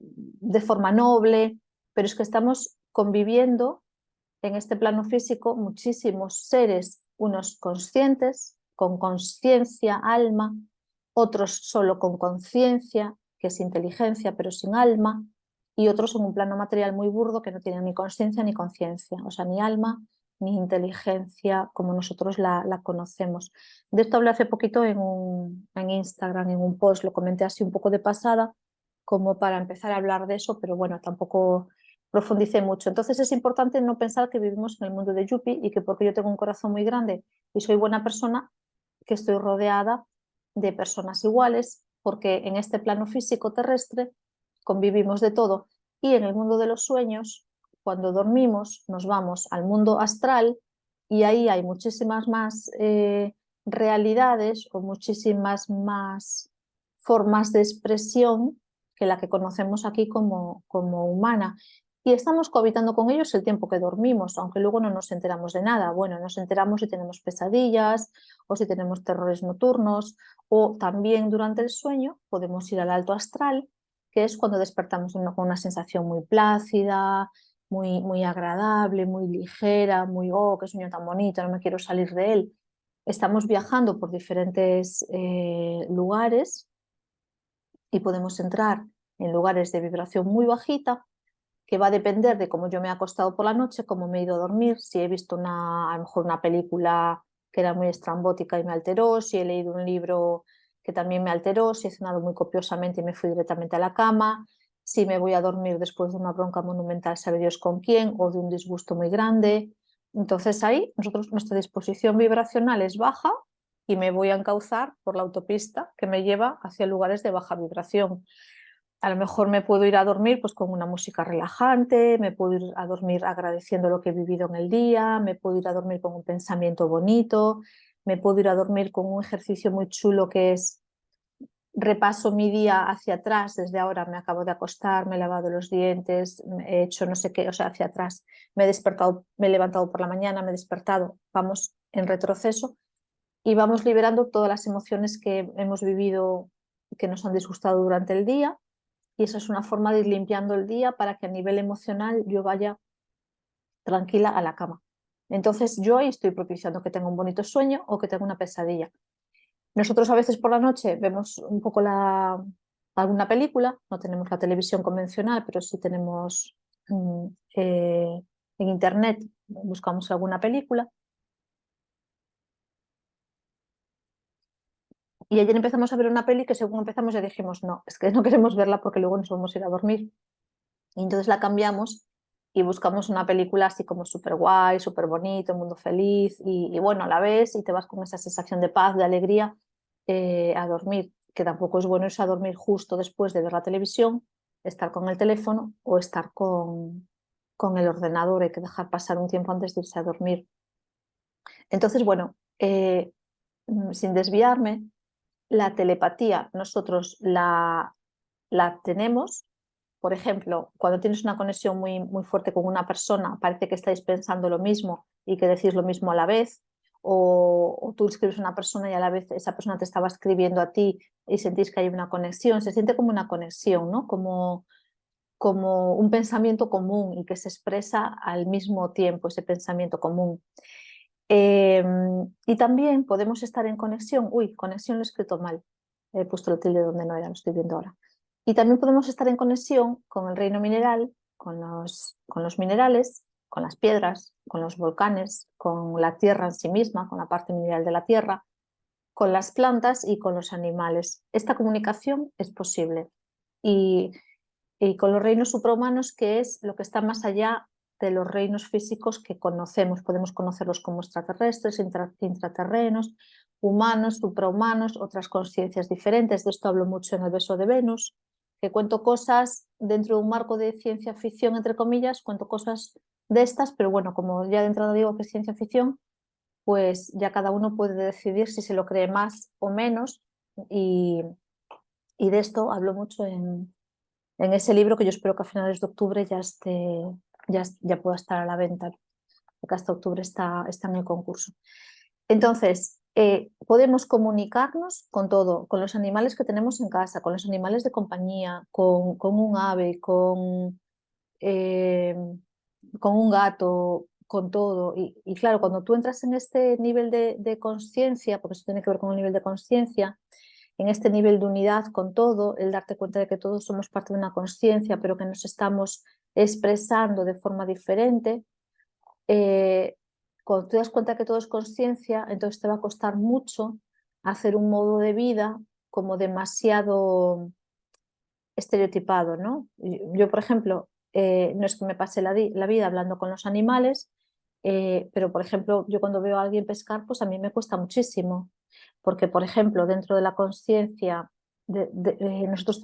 de forma noble, pero es que estamos conviviendo en este plano físico muchísimos seres, unos conscientes con consciencia, alma, otros solo con conciencia, que es inteligencia pero sin alma, y otros en un plano material muy burdo que no tienen ni consciencia ni conciencia, o sea, ni alma ni inteligencia como nosotros la conocemos. De esto hablé hace poquito en Instagram, en un post, lo comenté así un poco de pasada, como para empezar a hablar de eso, pero bueno, tampoco profundicé mucho. Entonces es importante no pensar que vivimos en el mundo de Yuppie y que porque yo tengo un corazón muy grande y soy buena persona, que estoy rodeada de personas iguales, porque en este plano físico terrestre convivimos de todo y en el mundo de los sueños, cuando dormimos, nos vamos al mundo astral y ahí hay muchísimas más realidades o muchísimas más formas de expresión que la que conocemos aquí como humana. Y estamos cohabitando con ellos el tiempo que dormimos, aunque luego no nos enteramos de nada. Bueno, nos enteramos si tenemos pesadillas o si tenemos terrores nocturnos, o también durante el sueño podemos ir al alto astral, que es cuando despertamos con una sensación muy plácida, muy agradable, muy ligera, muy, oh, qué sueño tan bonito, no me quiero salir de él. Estamos viajando por diferentes lugares y podemos entrar en lugares de vibración muy bajita, que va a depender de cómo yo me he acostado por la noche, cómo me he ido a dormir, si he visto a lo mejor una película que era muy estrambótica y me alteró, si he leído un libro que también me alteró, si he cenado muy copiosamente y me fui directamente a la cama, si me voy a dormir después de una bronca monumental, sabe Dios con quién, o de un disgusto muy grande. Entonces ahí nuestra disposición vibracional es baja y me voy a encauzar por la autopista que me lleva hacia lugares de baja vibración. A lo mejor me puedo ir a dormir pues, con una música relajante, me puedo ir a dormir agradeciendo lo que he vivido en el día, me puedo ir a dormir con un pensamiento bonito, me puedo ir a dormir con un ejercicio muy chulo que es repaso mi día hacia atrás, desde ahora me acabo de acostar, me he lavado los dientes, he hecho no sé qué, o sea, hacia atrás, me he despertado, me he levantado por la mañana, me he despertado, vamos en retroceso y vamos liberando todas las emociones que hemos vivido que nos han disgustado durante el día. Y esa es una forma de ir limpiando el día para que a nivel emocional yo vaya tranquila a la cama. Entonces yo ahí estoy propiciando que tenga un bonito sueño o que tenga una pesadilla. Nosotros a veces por la noche vemos un poco alguna película, no tenemos la televisión convencional, pero sí tenemos en internet, buscamos alguna película. Y ayer empezamos a ver una peli que según empezamos ya dijimos, no, es que no queremos verla porque luego nos vamos a ir a dormir. Y entonces la cambiamos y buscamos una película así como súper guay, súper bonito, mundo feliz y bueno, la ves y te vas con esa sensación de paz, de alegría a dormir, que tampoco es bueno irse a dormir justo después de ver la televisión, estar con el teléfono o estar con el ordenador, hay que dejar pasar un tiempo antes de irse a dormir. Entonces, bueno, sin desviarme, la telepatía nosotros la tenemos. Por ejemplo, cuando tienes una conexión muy fuerte con una persona, parece que estáis pensando lo mismo y que decís lo mismo a la vez, o tú escribes a una persona y a la vez esa persona te estaba escribiendo a ti y sentís que hay una conexión, se siente como una conexión, ¿no? Como un pensamiento común y que se expresa al mismo tiempo ese pensamiento común. Y también podemos estar en conexión, conexión lo he escrito mal, he puesto el tilde donde no era, lo estoy viendo ahora. Y también podemos estar en conexión con el reino mineral, con los minerales, con las piedras, con los volcanes, con la tierra en sí misma, con la parte mineral de la tierra, con las plantas y con los animales. Esta comunicación es posible. Y con los reinos suprahumanos, que es lo que está más allá de los reinos físicos que conocemos. Podemos conocerlos como extraterrestres, intraterrenos, humanos, suprahumanos, otras conciencias diferentes. De esto hablo mucho en El beso de Venus, que cuento cosas dentro de un marco de ciencia ficción, entre comillas, cuento cosas de estas, pero bueno, como ya de entrada digo que es ciencia ficción, pues ya cada uno puede decidir si se lo cree más o menos y de esto hablo mucho en ese libro que yo espero que a finales de octubre ya pueda estar a la venta, porque hasta octubre está en el concurso. Entonces, podemos comunicarnos con todo, con los animales que tenemos en casa, con los animales de compañía, con un ave, con un gato, con todo. Y claro, cuando tú entras en este nivel de conciencia, porque eso tiene que ver con el nivel de conciencia, en este nivel de unidad con todo, el darte cuenta de que todos somos parte de una conciencia, pero que nos estamos expresando de forma diferente, cuando te das cuenta que todo es conciencia, entonces te va a costar mucho hacer un modo de vida como demasiado estereotipado, ¿no? Yo, por ejemplo, no es que me pase la vida hablando con los animales, pero, por ejemplo, yo cuando veo a alguien pescar, pues a mí me cuesta muchísimo, porque, por ejemplo, dentro de la conciencia, nosotros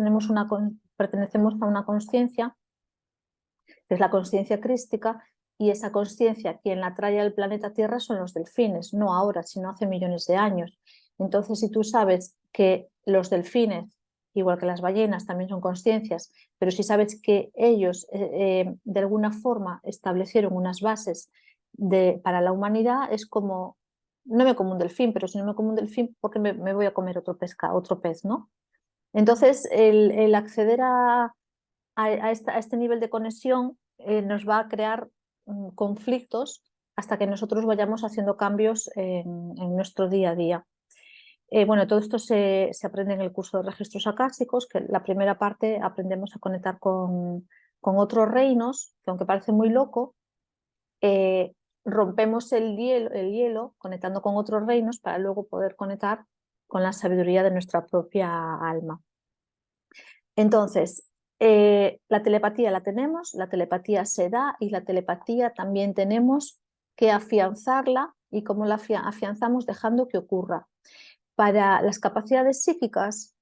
pertenecemos a una conciencia, que es la conciencia crística, y esa conciencia, quien la trae al planeta Tierra son los delfines, no ahora, sino hace millones de años. Entonces, si tú sabes que los delfines, igual que las ballenas, también son conciencias, pero si sabes que ellos de alguna forma establecieron unas bases para la humanidad, es como, no me como un delfín, pero si no me como un delfín, ¿por qué me voy a comer otro pez, ¿no? Entonces, el acceder a este nivel de conexión nos va a crear conflictos hasta que nosotros vayamos haciendo cambios en nuestro día a día. Bueno, todo esto se aprende en el curso de registros acásicos, que la primera parte aprendemos a conectar con otros reinos, que aunque parece muy loco, rompemos el hielo conectando con otros reinos para luego poder conectar con la sabiduría de nuestra propia alma. Entonces, la telepatía la tenemos, la telepatía se da y la telepatía también tenemos que afianzarla. ¿Y cómo la afianzamos? Dejando que ocurra. Para las capacidades psíquicas,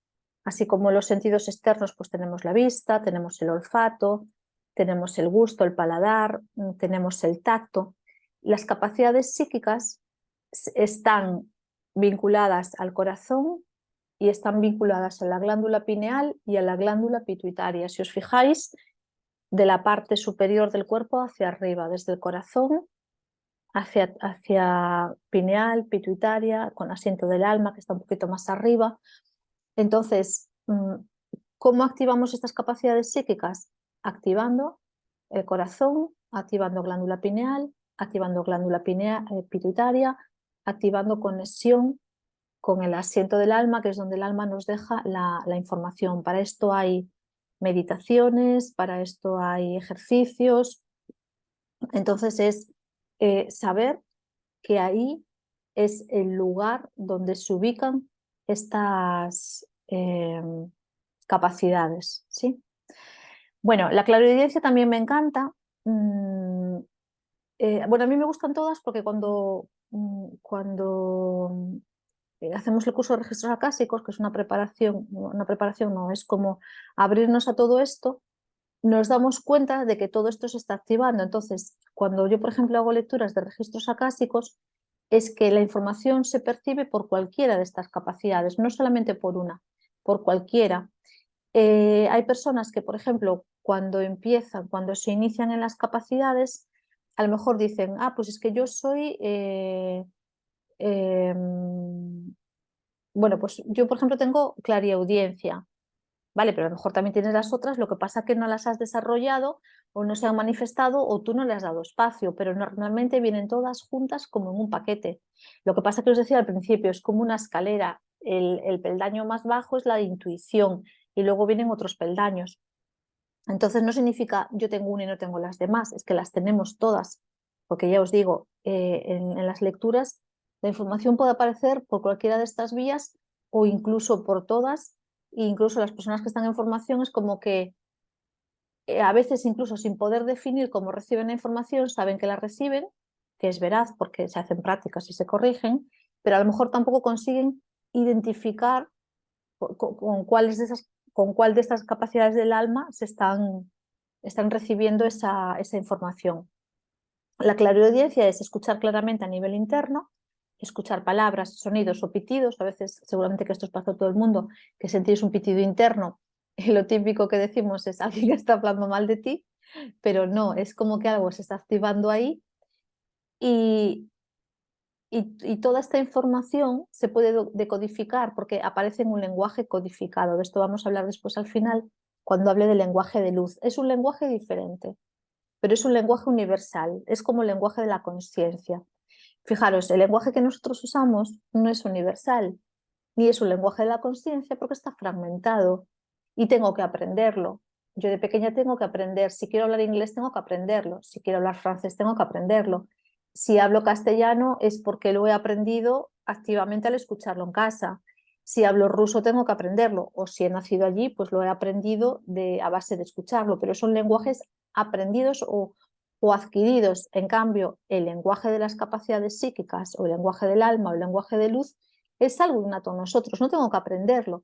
así como los sentidos externos, pues tenemos la vista, tenemos el olfato, tenemos el gusto, el paladar, tenemos el tacto. Las capacidades psíquicas están vinculadas al corazón y están vinculadas a la glándula pineal y a la glándula pituitaria. Si os fijáis, de la parte superior del cuerpo hacia arriba, desde el corazón hacia pineal, pituitaria, con asiento del alma, que está un poquito más arriba. Entonces, ¿cómo activamos estas capacidades psíquicas? Activando el corazón, activando glándula pineal, activando glándula pituitaria, activando conexión con el asiento del alma, que es donde el alma nos deja la información. Para esto hay meditaciones, para esto hay ejercicios. Entonces es saber que ahí es el lugar donde se ubican estas capacidades, ¿sí? Bueno, la clarividencia también me encanta. Bueno, a mí me gustan todas porque cuando hacemos el curso de registros acásicos, que es una preparación no, es como abrirnos a todo esto, nos damos cuenta de que todo esto se está activando. Entonces, cuando yo, por ejemplo, hago lecturas de registros acásicos, es que la información se percibe por cualquiera de estas capacidades, no solamente por una, por cualquiera. Hay personas que, por ejemplo, cuando se inician en las capacidades, a lo mejor dicen, pues es que yo soy, bueno, pues yo, por ejemplo, tengo clariaudiencia. Vale, pero a lo mejor también tienes las otras, lo que pasa es que no las has desarrollado o no se han manifestado o tú no le has dado espacio, pero normalmente vienen todas juntas como en un paquete. Lo que pasa que os decía al principio, es como una escalera, el peldaño más bajo es la de intuición y luego vienen otros peldaños. Entonces no significa yo tengo una y no tengo las demás, es que las tenemos todas, porque ya os digo, en las lecturas la información puede aparecer por cualquiera de estas vías o incluso por todas, e incluso las personas que están en formación es como que a veces incluso sin poder definir cómo reciben la información, saben que la reciben, que es veraz porque se hacen prácticas y se corrigen, pero a lo mejor tampoco consiguen identificar con cuál de estas capacidades del alma están recibiendo esa información. La clariaudiencia es escuchar claramente a nivel interno, escuchar palabras, sonidos o pitidos. A veces, seguramente que esto os pasa a todo el mundo, que sentís un pitido interno y lo típico que decimos es alguien que está hablando mal de ti, pero no, es como que algo se está activando ahí y toda esta información se puede decodificar porque aparece en un lenguaje codificado. De esto vamos a hablar después al final cuando hable del lenguaje de luz. Es un lenguaje diferente. pero es un lenguaje universal, es como el lenguaje de la conciencia. Fijaros, el lenguaje que nosotros usamos no es universal, ni es un lenguaje de la conciencia porque está fragmentado y tengo que aprenderlo. Yo de pequeña tengo que aprender, si quiero hablar inglés tengo que aprenderlo, si quiero hablar francés tengo que aprenderlo. Si hablo castellano es porque lo he aprendido activamente al escucharlo en casa. Si hablo ruso tengo que aprenderlo, o si he nacido allí, pues lo he aprendido a base de escucharlo, pero son lenguajes aprendidos o adquiridos. En cambio, el lenguaje de las capacidades psíquicas o el lenguaje del alma o el lenguaje de luz es algo innato a nosotros, no tengo que aprenderlo,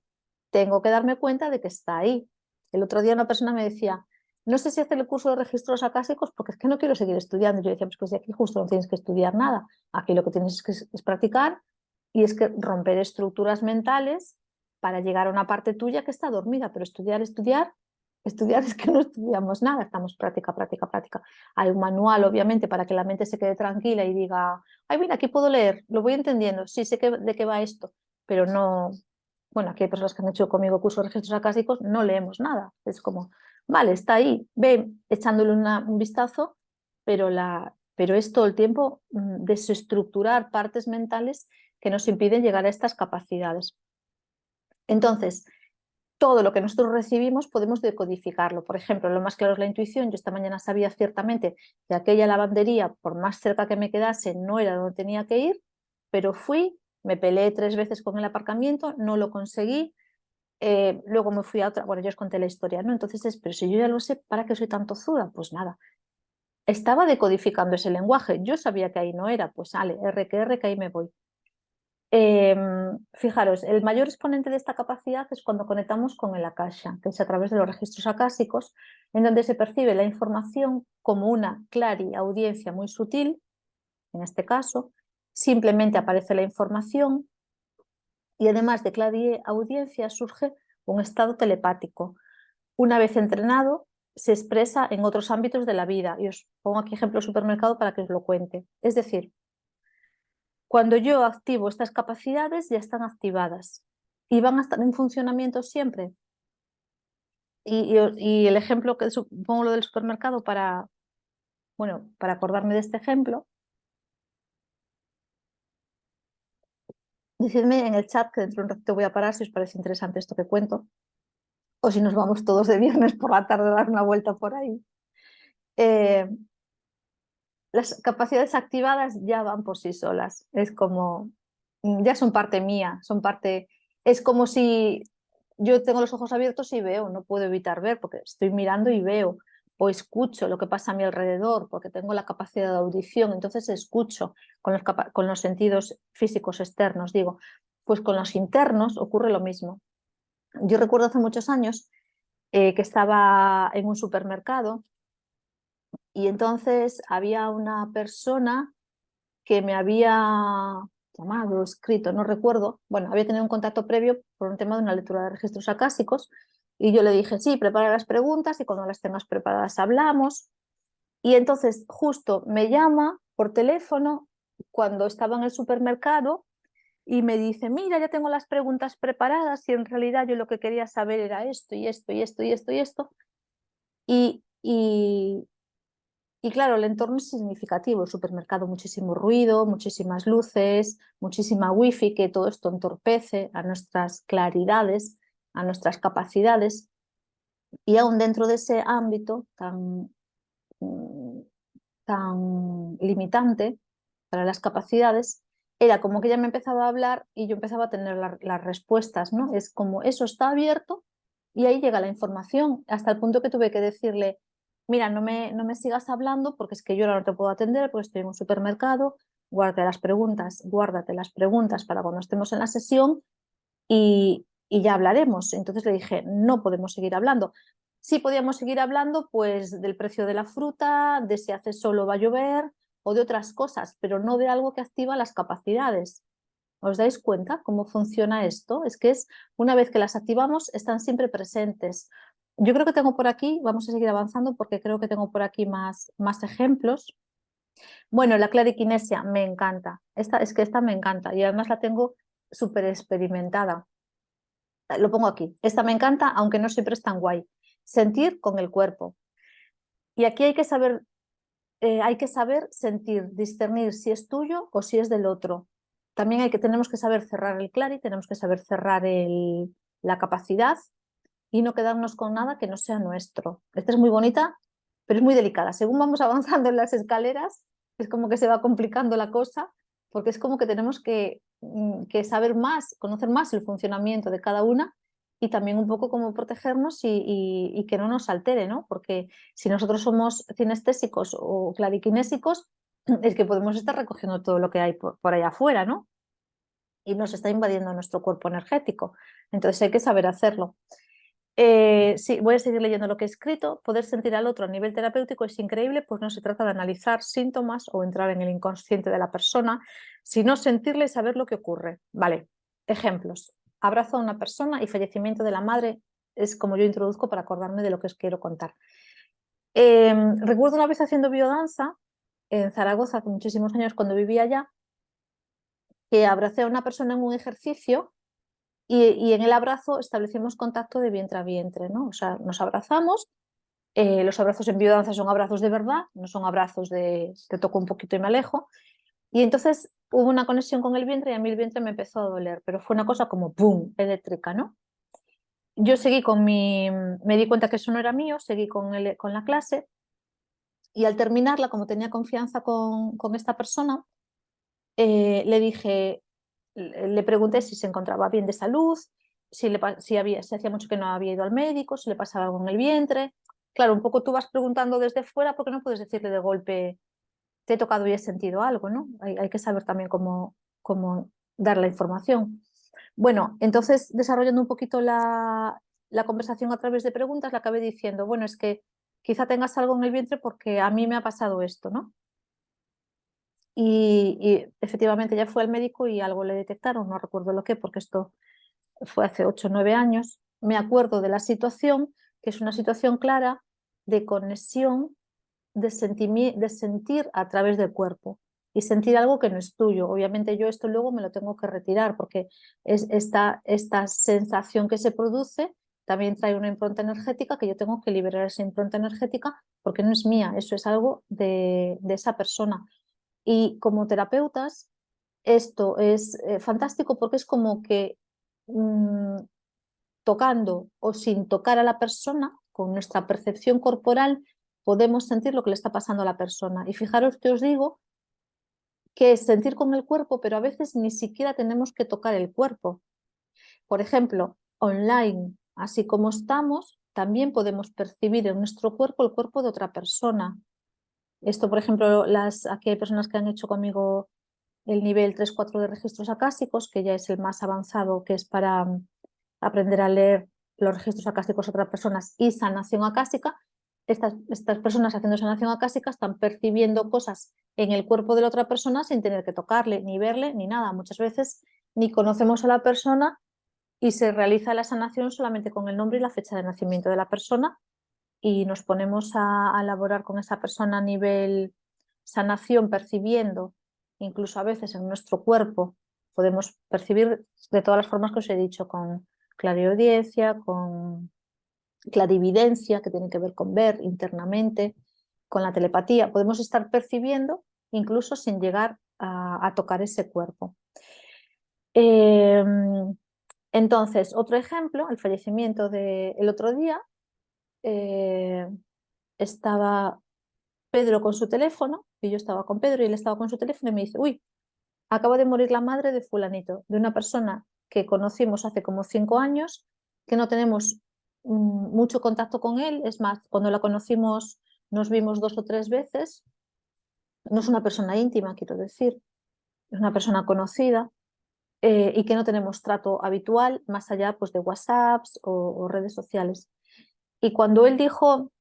tengo que darme cuenta de que está ahí. El otro día una persona me decía, no sé si hacer el curso de registros acásicos porque es que no quiero seguir estudiando. Yo decía, pues de aquí justo no tienes que estudiar nada, aquí lo que tienes es practicar y es que romper estructuras mentales para llegar a una parte tuya que está dormida, pero estudiar es que no estudiamos nada, estamos práctica, práctica, práctica. Hay un manual, obviamente, para que la mente se quede tranquila y diga, ay, mira, aquí puedo leer, lo voy entendiendo, sí sé de qué va esto, pero no, bueno, aquí hay personas que han hecho conmigo cursos de registros acásicos, no leemos nada, es como, vale, está ahí, ve echándole un vistazo, pero es todo el tiempo desestructurar partes mentales que nos impiden llegar a estas capacidades. Entonces, todo lo que nosotros recibimos podemos decodificarlo. Por ejemplo, lo más claro es la intuición. Yo esta mañana sabía ciertamente que aquella lavandería, por más cerca que me quedase, no era donde tenía que ir, pero fui, me peleé 3 veces con el aparcamiento, no lo conseguí, luego me fui a otra, bueno, yo os conté la historia, ¿no? Entonces, pero si yo ya lo sé, ¿para qué soy tan tozuda? Pues nada, estaba decodificando ese lenguaje, yo sabía que ahí no era, pues sale, R que ahí me voy. Fijaros, el mayor exponente de esta capacidad es cuando conectamos con el akasha, que es a través de los registros akásicos, en donde se percibe la información como una clariaudiencia muy sutil, en este caso, simplemente aparece la información y además de clariaudiencia surge un estado telepático. Una vez entrenado, se expresa en otros ámbitos de la vida y os pongo aquí ejemplo supermercado para que os lo cuente. Es decir, cuando yo activo estas capacidades ya están activadas y van a estar en funcionamiento siempre. Y el ejemplo que pongo lo del supermercado bueno, para acordarme de este ejemplo, decidme en el chat que dentro de un ratito voy a parar si os parece interesante esto que cuento o si nos vamos todos de viernes por la tarde a dar una vuelta por ahí. Eh, las capacidades activadas ya van por sí solas, es como, ya son parte mía, es como si yo tengo los ojos abiertos y veo, no puedo evitar ver porque estoy mirando y veo, o escucho lo que pasa a mi alrededor porque tengo la capacidad de audición, entonces escucho con los sentidos físicos externos, digo, pues con los internos ocurre lo mismo. Yo recuerdo hace muchos años que estaba en un supermercado y entonces había una persona que me había llamado, escrito, no recuerdo, bueno, había tenido un contacto previo por un tema de una lectura de registros acásicos y yo le dije, sí, prepara las preguntas y cuando las tengas preparadas hablamos. Y entonces justo me llama por teléfono cuando estaba en el supermercado y me dice, mira, ya tengo las preguntas preparadas y en realidad yo lo que quería saber era esto y esto y esto y esto y esto. Y claro, el entorno es significativo, el supermercado, muchísimo ruido, muchísimas luces, muchísima wifi, que todo esto entorpece a nuestras claridades, a nuestras capacidades. Y aún dentro de ese ámbito tan limitante para las capacidades, era como que ella me empezaba a hablar y yo empezaba a tener las respuestas, ¿no? Es como eso está abierto y ahí llega la información, hasta el punto que tuve que decirle, mira, no me sigas hablando porque es que yo ahora no te puedo atender porque estoy en un supermercado, guárdate las preguntas para cuando estemos en la sesión y ya hablaremos. Entonces le dije, no podemos seguir hablando. Sí podíamos seguir hablando pues del precio de la fruta, de si hace sol o va a llover o de otras cosas, pero no de algo que activa las capacidades. ¿Os dais cuenta cómo funciona esto? Es que una vez que las activamos, están siempre presentes. Yo creo que tengo por aquí, vamos a seguir avanzando porque creo que tengo por aquí más ejemplos. Bueno, la clariquinesia me encanta. Esta me encanta y además la tengo súper experimentada. Lo pongo aquí. Esta me encanta, aunque no siempre es tan guay. Sentir con el cuerpo. Y aquí hay que saber sentir, discernir si es tuyo o si es del otro. También tenemos que saber cerrar el clari, tenemos que saber cerrar la capacidad y no quedarnos con nada que no sea nuestro. Esta es muy bonita, pero es muy delicada. Según vamos avanzando en las escaleras, es como que se va complicando la cosa, porque es como que tenemos que saber más, conocer más el funcionamiento de cada una y también un poco cómo protegernos y que no nos altere, ¿no? Porque si nosotros somos cinestésicos o clarikinésicos, es que podemos estar recogiendo todo lo que hay por allá afuera, ¿no? Y nos está invadiendo nuestro cuerpo energético. Entonces hay que saber hacerlo. Sí, voy a seguir leyendo lo que he escrito. Poder sentir al otro a nivel terapéutico es increíble, pues no se trata de analizar síntomas o entrar en el inconsciente de la persona, sino sentirle y saber lo que ocurre. Vale, ejemplos. Abrazo a una persona y fallecimiento de la madre es como yo introduzco para acordarme de lo que os quiero contar. Recuerdo una vez haciendo biodanza en Zaragoza hace muchísimos años cuando vivía allá, que abracé a una persona en un ejercicio y en el abrazo establecimos contacto de vientre a vientre, ¿no? O sea, nos abrazamos. Los abrazos en biodanza son abrazos de verdad, no son abrazos de te toco un poquito y me alejo. Y entonces hubo una conexión con el vientre y a mí el vientre me empezó a doler, pero fue una cosa como ¡pum! Eléctrica, ¿no? Yo seguí me di cuenta que eso no era mío, seguí con la clase y al terminarla, como tenía confianza con esta persona, le dije, le pregunté si se encontraba bien de salud, si hacía mucho que no había ido al médico, si le pasaba algo en el vientre. Claro, un poco tú vas preguntando desde fuera porque no puedes decirle de golpe, te he tocado y he sentido algo, ¿no? Hay que saber también cómo dar la información. Bueno, entonces desarrollando un poquito la conversación a través de preguntas, le acabé diciendo, bueno, es que quizá tengas algo en el vientre porque a mí me ha pasado esto, ¿no? Y efectivamente ya fue al médico y algo le detectaron, no recuerdo lo que, porque esto fue hace 8 o 9 años. Me acuerdo de la situación, que es una situación clara de conexión, de sentir a través del cuerpo y sentir algo que no es tuyo. Obviamente yo esto luego me lo tengo que retirar porque esta sensación que se produce también trae una impronta energética que yo tengo que liberar esa impronta energética porque no es mía, eso es algo de esa persona. Y como terapeutas, esto es fantástico porque es como que tocando o sin tocar a la persona, con nuestra percepción corporal, podemos sentir lo que le está pasando a la persona. Y fijaros que os digo que es sentir con el cuerpo, pero a veces ni siquiera tenemos que tocar el cuerpo. Por ejemplo, online, así como estamos, también podemos percibir en nuestro cuerpo el cuerpo de otra persona. Esto, por ejemplo, aquí hay personas que han hecho conmigo el nivel 3-4 de registros acásicos, que ya es el más avanzado, que es para aprender a leer los registros acásicos de otras personas y sanación acásica. Estas personas haciendo sanación acásica están percibiendo cosas en el cuerpo de la otra persona sin tener que tocarle, ni verle, ni nada. Muchas veces ni conocemos a la persona y se realiza la sanación solamente con el nombre y la fecha de nacimiento de la persona y nos ponemos a elaborar con esa persona a nivel sanación, percibiendo, incluso a veces en nuestro cuerpo, podemos percibir de todas las formas que os he dicho, con clariaudiencia, con clarividencia, que tiene que ver con ver internamente, con la telepatía, podemos estar percibiendo incluso sin llegar a tocar ese cuerpo. Entonces, otro ejemplo, el fallecimiento del otro día, estaba Pedro con su teléfono, y yo estaba con Pedro y él estaba con su teléfono y me dice, uy, acaba de morir la madre de fulanito, de una persona que conocimos hace como 5 años, que no tenemos mucho contacto con él, es más, cuando la conocimos nos vimos 2 o 3 veces, no es una persona íntima, quiero decir, es una persona conocida y que no tenemos trato habitual más allá pues, de WhatsApps o redes sociales. Y cuando él dijo,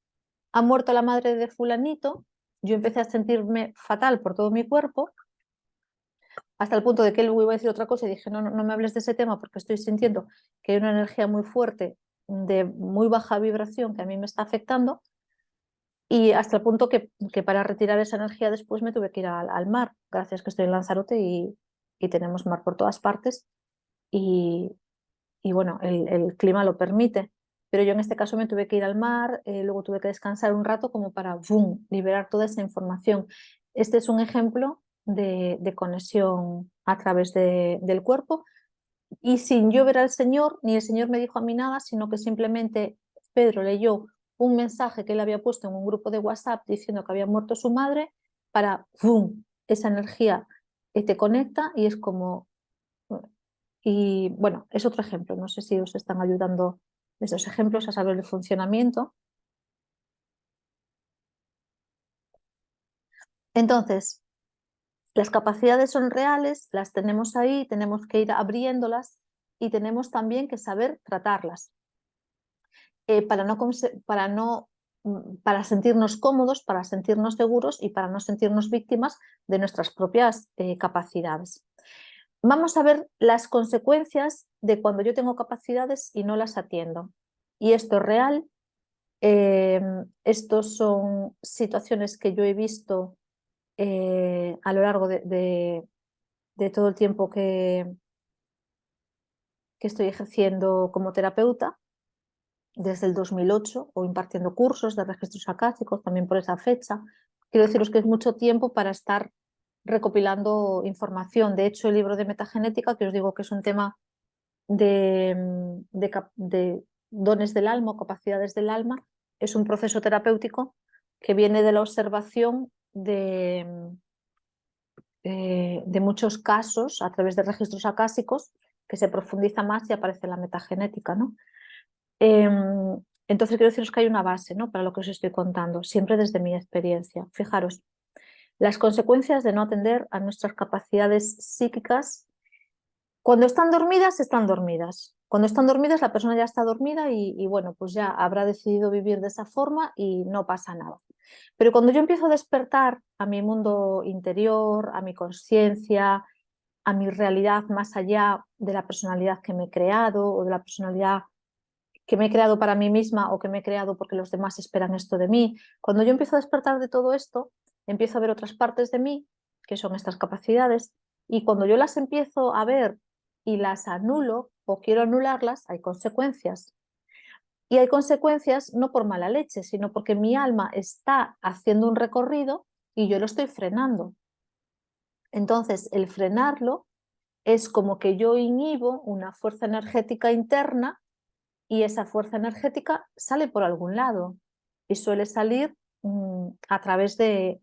ha muerto la madre de fulanito, yo empecé a sentirme fatal por todo mi cuerpo, hasta el punto de que él iba a decir otra cosa y dije, no, no me hables de ese tema porque estoy sintiendo que hay una energía muy fuerte de muy baja vibración que a mí me está afectando y hasta el punto que para retirar esa energía después me tuve que ir al mar, gracias que estoy en Lanzarote y tenemos mar por todas partes y bueno, el clima lo permite. pero yo en este caso me tuve que ir al mar, luego tuve que descansar un rato como para ¡boom!, liberar toda esa información. Este es un ejemplo de conexión a través del cuerpo y sin yo ver al Señor, ni el Señor me dijo a mí nada, sino que simplemente Pedro leyó un mensaje que él había puesto en un grupo de WhatsApp diciendo que había muerto su madre para ¡boom!, esa energía te conecta y es como... Y bueno, es otro ejemplo, no sé si os están ayudando esos ejemplos a saber el funcionamiento. Entonces, las capacidades son reales, las tenemos ahí, tenemos que ir abriéndolas y tenemos también que saber tratarlas para sentirnos cómodos, para sentirnos seguros y para no sentirnos víctimas de nuestras propias capacidades. Vamos a ver las consecuencias de cuando yo tengo capacidades y no las atiendo. Y esto es real. Estos son situaciones que yo he visto a lo largo de todo el tiempo que estoy ejerciendo como terapeuta, desde el 2008, o impartiendo cursos de registros acásicos también por esa fecha. Quiero deciros que es mucho tiempo para estar recopilando información. De hecho, el libro de metagenética, que os digo que es un tema de dones del alma o capacidades del alma, es un proceso terapéutico que viene de la observación de muchos casos a través de registros acásicos, que se profundiza más y aparece la metagenética, ¿no? Entonces quiero deciros que hay una base, ¿no?, para lo que os estoy contando, siempre desde mi experiencia. Fijaros, las consecuencias de no atender a nuestras capacidades psíquicas. Cuando están dormidas, están dormidas. Cuando están dormidas, la persona ya está dormida y bueno, pues ya habrá decidido vivir de esa forma y no pasa nada. Pero cuando yo empiezo a despertar a mi mundo interior, a mi conciencia, a mi realidad más allá de la personalidad que me he creado o de la personalidad que me he creado para mí misma o que me he creado porque los demás esperan esto de mí, cuando yo empiezo a despertar de todo esto, empiezo a ver otras partes de mí, que son estas capacidades, y cuando yo las empiezo a ver y las anulo o quiero anularlas, hay consecuencias. Y hay consecuencias no por mala leche, sino porque mi alma está haciendo un recorrido y yo lo estoy frenando. Entonces, el frenarlo es como que yo inhibo una fuerza energética interna y esa fuerza energética sale por algún lado y suele salir a través de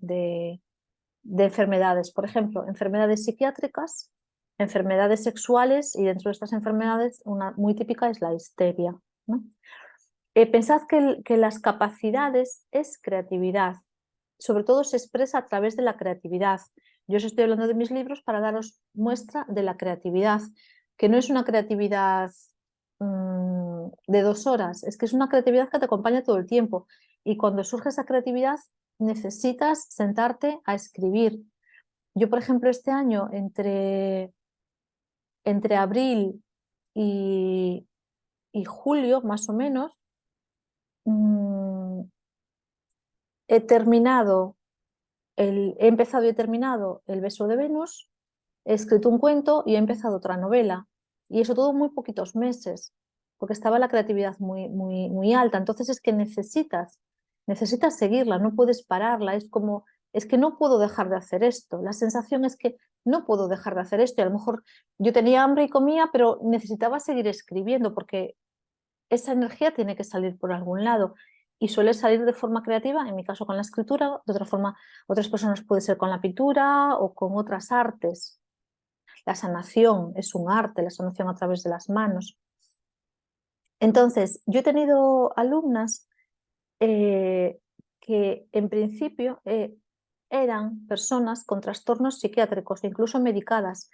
enfermedades. Por ejemplo, enfermedades psiquiátricas, enfermedades sexuales y dentro de estas enfermedades una muy típica es la histeria, ¿no? Pensad que las capacidades es creatividad, sobre todo se expresa a través de la creatividad. Yo os estoy hablando de mis libros para daros muestra de la creatividad, que no es una creatividad de 2 horas, es que es una creatividad que te acompaña todo el tiempo y cuando surge esa creatividad necesitas sentarte a escribir. Yo, por ejemplo, este año entre abril y julio, más o menos, Mm, he empezado y he terminado El beso de Venus, he escrito un cuento y he empezado otra novela. Y eso todo en muy poquitos meses, porque estaba la creatividad muy, muy, muy alta. Entonces es que necesitas seguirla, no puedes pararla. Es que no puedo dejar de hacer esto. La sensación es que no puedo dejar de hacer esto. Y a lo mejor yo tenía hambre y comía, pero necesitaba seguir escribiendo porque esa energía tiene que salir por algún lado y suele salir de forma creativa, en mi caso con la escritura, de otra forma otras personas puede ser con la pintura o con otras artes. La sanación es un arte, la sanación a través de las manos. Entonces, yo he tenido alumnas que en principio eran personas con trastornos psiquiátricos, incluso medicadas,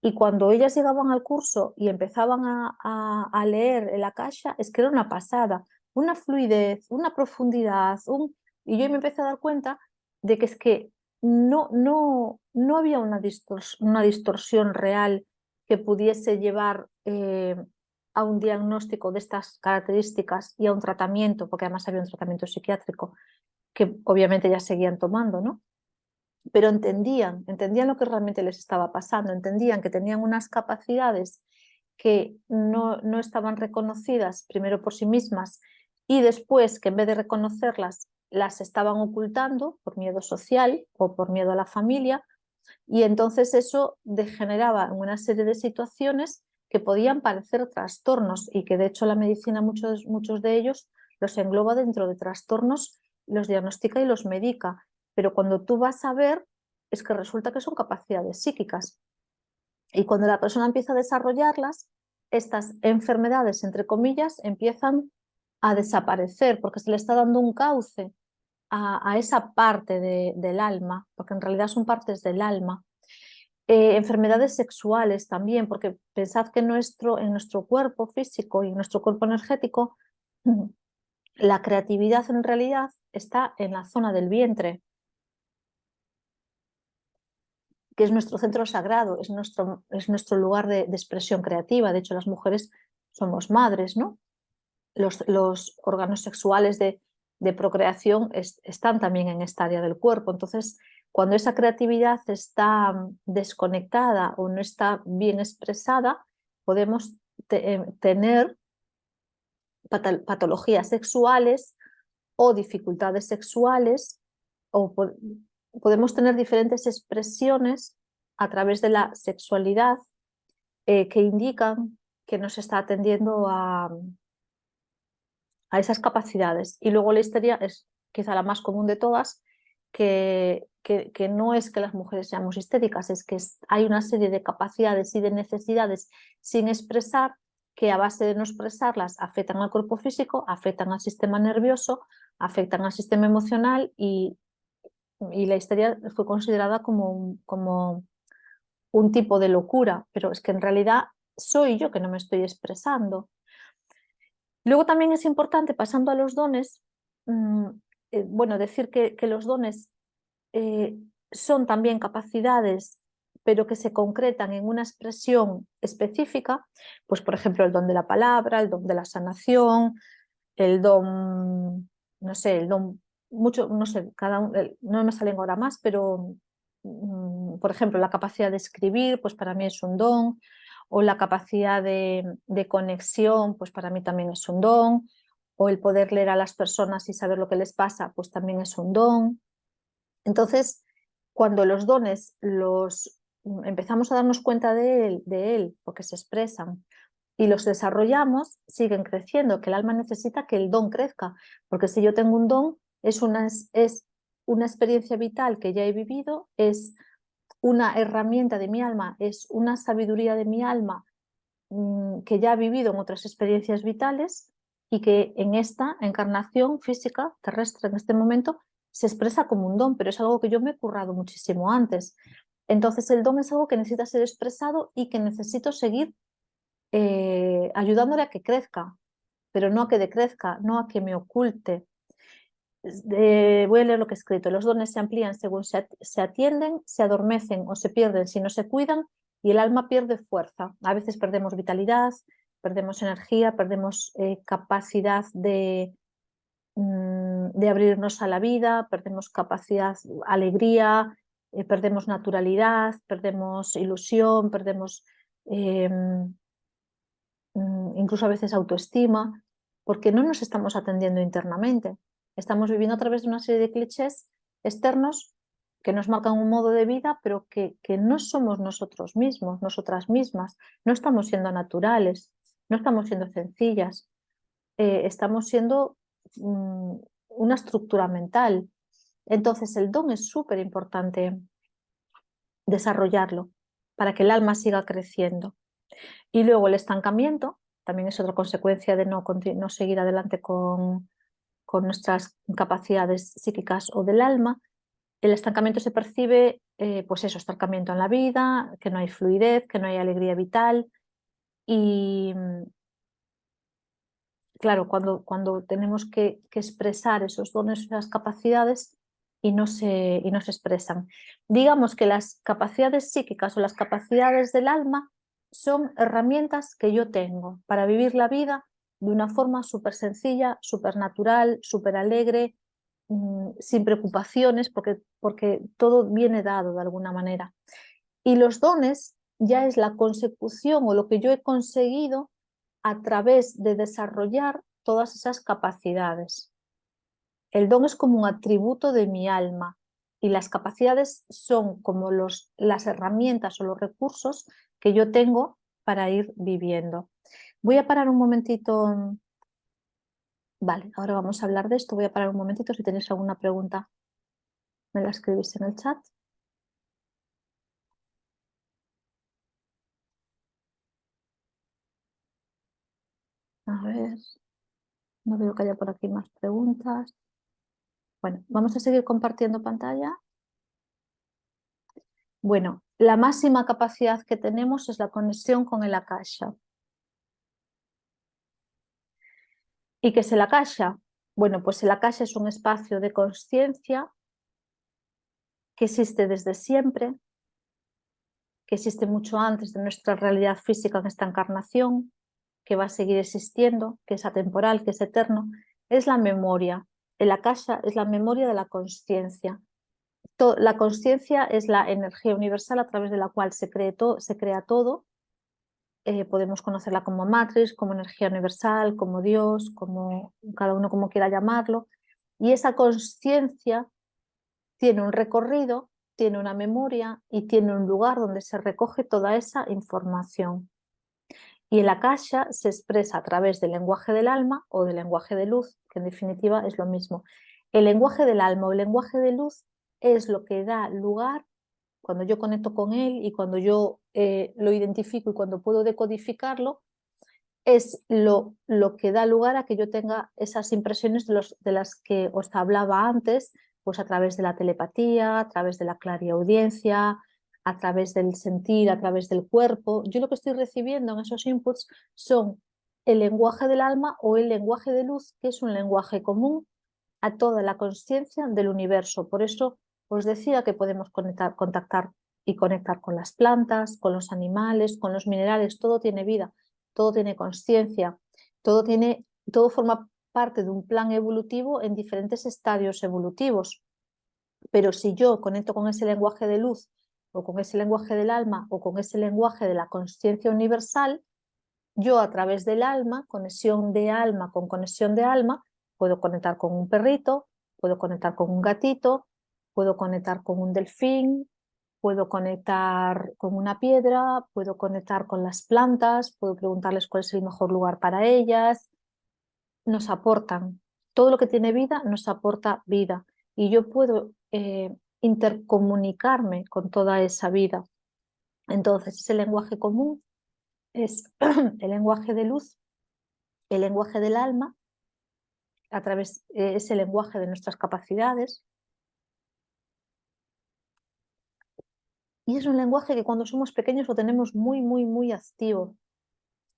y cuando ellas llegaban al curso y empezaban a leer el Akasha, es que era una pasada, una fluidez, una profundidad, y yo me empecé a dar cuenta de que es que no había una distorsión real que pudiese llevar a un diagnóstico de estas características y a un tratamiento, porque además había un tratamiento psiquiátrico que obviamente ya seguían tomando, ¿no? Pero entendían lo que realmente les estaba pasando, entendían que tenían unas capacidades que no estaban reconocidas primero por sí mismas y después que en vez de reconocerlas las estaban ocultando por miedo social o por miedo a la familia, y entonces eso degeneraba en una serie de situaciones que podían parecer trastornos y que de hecho la medicina muchos de ellos los engloba dentro de trastornos, los diagnostica y los medica, pero cuando tú vas a ver es que resulta que son capacidades psíquicas. Y cuando la persona empieza a desarrollarlas, estas enfermedades, entre comillas, empiezan a desaparecer porque se le está dando un cauce a esa parte del alma, porque en realidad son partes del alma. Enfermedades sexuales también, porque pensad que en nuestro cuerpo físico y en nuestro cuerpo energético, la creatividad en realidad está en la zona del vientre, que es nuestro centro sagrado, es nuestro lugar de expresión creativa. De hecho, las mujeres somos madres, ¿no? Los órganos sexuales de procreación están también en esta área del cuerpo. Entonces, cuando esa creatividad está desconectada o no está bien expresada, podemos tener patologías sexuales o dificultades sexuales, o podemos tener diferentes expresiones a través de la sexualidad que indican que nos está atendiendo a esas capacidades. Y luego la histeria es quizá la más común de todas, que no es que las mujeres seamos histéricas, es que hay una serie de capacidades y de necesidades sin expresar que a base de no expresarlas afectan al cuerpo físico, afectan al sistema nervioso, afectan al sistema emocional y la histeria fue considerada como un tipo de locura, pero es que en realidad soy yo que no me estoy expresando. Luego también es importante, pasando a los dones, bueno, decir que los dones son también capacidades, pero que se concretan en una expresión específica, pues por ejemplo el don de la palabra, el don de la sanación, el don, no sé, el don, mucho, no sé, cada uno, no me salen ahora más, pero por ejemplo la capacidad de escribir, pues para mí es un don, o la capacidad de conexión, pues para mí también es un don, o el poder leer a las personas y saber lo que les pasa, pues también es un don. Entonces, cuando los dones empezamos a darnos cuenta de él, porque se expresan, y los desarrollamos, siguen creciendo, que el alma necesita que el don crezca, porque si yo tengo un don, es una experiencia vital que ya he vivido, es una herramienta de mi alma, es una sabiduría de mi alma que ya ha vivido en otras experiencias vitales y que en esta encarnación física terrestre en este momento se expresa como un don, pero es algo que yo me he currado muchísimo antes. Entonces el don es algo que necesita ser expresado y que necesito seguir ayudándole a que crezca, pero no a que decrezca, no a que me oculte. Voy a leer lo que he escrito. Los dones se amplían según se atienden, se adormecen o se pierden si no se cuidan y el alma pierde fuerza. A veces perdemos vitalidad, perdemos energía, perdemos capacidad de abrirnos a la vida, perdemos capacidad, alegría, perdemos naturalidad, perdemos ilusión, perdemos incluso a veces autoestima, porque no nos estamos atendiendo internamente. Estamos viviendo a través de una serie de clichés externos que nos marcan un modo de vida, pero que no somos nosotros mismos, nosotras mismas. No estamos siendo naturales, no estamos siendo sencillas, estamos siendo una estructura mental. Entonces el don es súper importante desarrollarlo para que el alma siga creciendo. Y luego el estancamiento también es otra consecuencia de no seguir adelante con nuestras capacidades psíquicas o del alma. El estancamiento se percibe, pues eso, estancamiento en la vida, que no hay fluidez, que no hay alegría vital. Y claro, cuando tenemos que expresar esos dones, esas capacidades y no se expresan. Digamos que las capacidades psíquicas o las capacidades del alma son herramientas que yo tengo para vivir la vida de una forma súper sencilla, súper natural, súper alegre, sin preocupaciones, porque todo viene dado de alguna manera. Y los dones ya es la consecución o lo que yo he conseguido a través de desarrollar todas esas capacidades. El don es como un atributo de mi alma y las capacidades son como las herramientas o los recursos que yo tengo para ir viviendo. Voy a parar un momentito. Vale, ahora vamos a hablar de esto. Voy a parar un momentito. Si tenéis alguna pregunta, me la escribís en el chat. A ver, no veo que haya por aquí más preguntas. Bueno, vamos a seguir compartiendo pantalla. Bueno, la máxima capacidad que tenemos es la conexión con el Akasha. ¿Y qué es el Akasha? Bueno, pues el Akasha es un espacio de conciencia que existe desde siempre, que existe mucho antes de nuestra realidad física en esta encarnación, que va a seguir existiendo, que es atemporal, que es eterno. Es la memoria. El Akasha es la memoria de la conciencia. La conciencia es la energía universal a través de la cual se crea todo. Podemos conocerla como Matrix, como energía universal, como Dios, como cada uno como quiera llamarlo. Y esa conciencia tiene un recorrido, tiene una memoria y tiene un lugar donde se recoge toda esa información. Y el Akasha se expresa a través del lenguaje del alma o del lenguaje de luz, que en definitiva es lo mismo. El lenguaje del alma o el lenguaje de luz es lo que da lugar cuando yo conecto con él y cuando yo lo identifico y cuando puedo decodificarlo, es lo que da lugar a que yo tenga esas impresiones de las que os hablaba antes, pues a través de la telepatía, a través de la clariaudiencia, a través del sentir, a través del cuerpo. Yo lo que estoy recibiendo en esos inputs son el lenguaje del alma o el lenguaje de luz, que es un lenguaje común a toda la conciencia del universo. Por eso os decía que podemos contactar y conectar con las plantas, con los animales, con los minerales, todo tiene vida, todo tiene conciencia, todo forma parte de un plan evolutivo en diferentes estadios evolutivos. Pero si yo conecto con ese lenguaje de luz o con ese lenguaje del alma o con ese lenguaje de la conciencia universal, yo a través del alma, conexión de alma con conexión de alma, puedo conectar con un perrito, puedo conectar con un gatito, puedo conectar con un delfín, puedo conectar con una piedra, puedo conectar con las plantas, puedo preguntarles cuál es el mejor lugar para ellas. Nos aportan, todo lo que tiene vida nos aporta vida y yo puedo intercomunicarme con toda esa vida. Entonces, ese lenguaje común es el lenguaje de luz, el lenguaje del alma, a través de ese lenguaje de nuestras capacidades. Y es un lenguaje que cuando somos pequeños lo tenemos muy, muy, muy activo.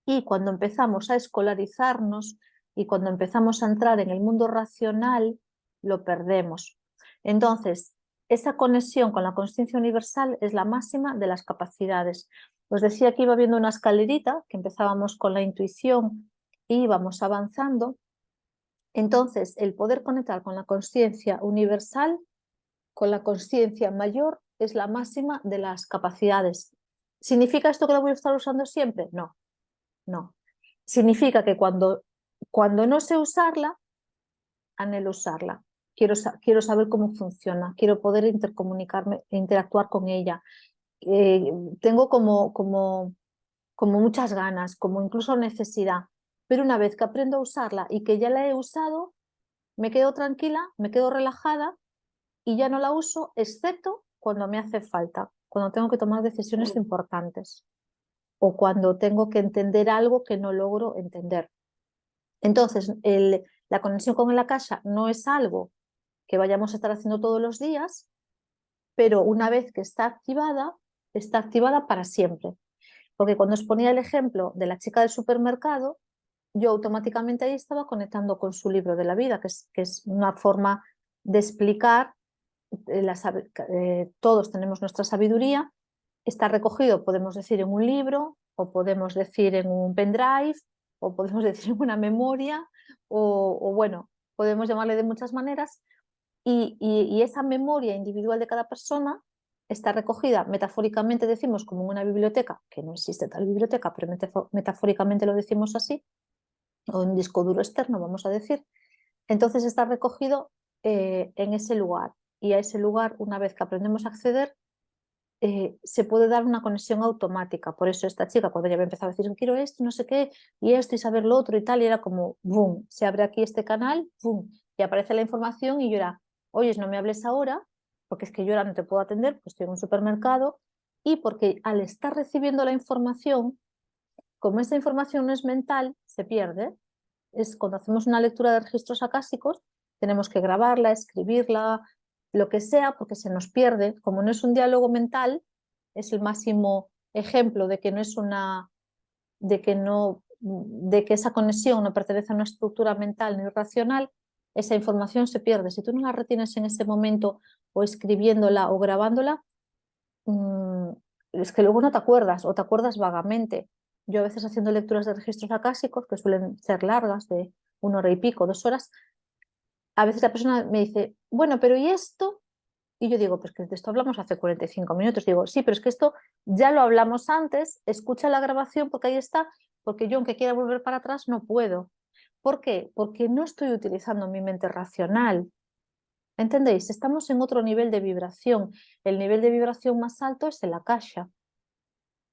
Y cuando empezamos a escolarizarnos y cuando empezamos a entrar en el mundo racional, lo perdemos. Entonces, esa conexión con la conciencia universal es la máxima de las capacidades. Os decía que iba viendo una escalerita, que empezábamos con la intuición e íbamos avanzando. Entonces, el poder conectar con la conciencia universal, con la conciencia mayor, es la máxima de las capacidades. ¿Significa esto que la voy a estar usando siempre? No, no. Significa que cuando no sé usarla, anhelo usarla. Quiero saber cómo funciona, quiero poder intercomunicarme e interactuar con ella. Eh, Tengo como muchas ganas, como incluso necesidad. Pero una vez que aprendo a usarla y que ya la he usado, me quedo tranquila, me quedo relajada y ya no la uso, excepto cuando me hace falta, cuando tengo que tomar decisiones importantes o cuando tengo que entender algo que no logro entender. Entonces, la conexión con el Akasha no es algo que vayamos a estar haciendo todos los días, pero una vez que está activada para siempre. Porque cuando os ponía el ejemplo de la chica del supermercado, yo automáticamente ahí estaba conectando con su libro de la vida, que es una forma de explicar, todos tenemos nuestra sabiduría, está recogido, podemos decir, en un libro, o podemos decir en un pendrive, o podemos decir en una memoria, o bueno, podemos llamarle de muchas maneras, y esa memoria individual de cada persona está recogida, metafóricamente decimos como en una biblioteca, que no existe tal biblioteca, pero metafóricamente lo decimos así, o en disco duro externo, vamos a decir. Entonces está recogido en ese lugar, y a ese lugar, una vez que aprendemos a acceder, se puede dar una conexión automática. Por eso esta chica, cuando ya me empezaba a decir, quiero esto, no sé qué, y esto, y saber lo otro y tal, y era como, boom, se abre aquí este canal, boom, y aparece la información, y yo era, oye, no me hables ahora, porque es que yo ahora no te puedo atender, porque estoy en un supermercado, y porque al estar recibiendo la información, como esa información no es mental, se pierde. Es cuando hacemos una lectura de registros acásicos, tenemos que grabarla, escribirla, lo que sea, porque se nos pierde. Como no es un diálogo mental, es el máximo ejemplo de que no es una, de que no, de que esa conexión no pertenece a una estructura mental ni racional. Esa información se pierde. Si tú no la retienes en ese momento, o escribiéndola o grabándola, es que luego no te acuerdas, o te acuerdas vagamente. Yo a veces, haciendo lecturas de registros acásicos, que suelen ser largas, de 1 hora y pico, 2 horas, a veces la persona me dice, bueno, pero ¿y esto? Y yo digo, pues que de esto hablamos hace 45 minutos. Digo, sí, pero es que esto ya lo hablamos antes, escucha la grabación porque ahí está, porque yo, aunque quiera volver para atrás, no puedo. ¿Por qué? Porque no estoy utilizando mi mente racional. ¿Entendéis? Estamos en otro nivel de vibración. El nivel de vibración más alto es el akasha.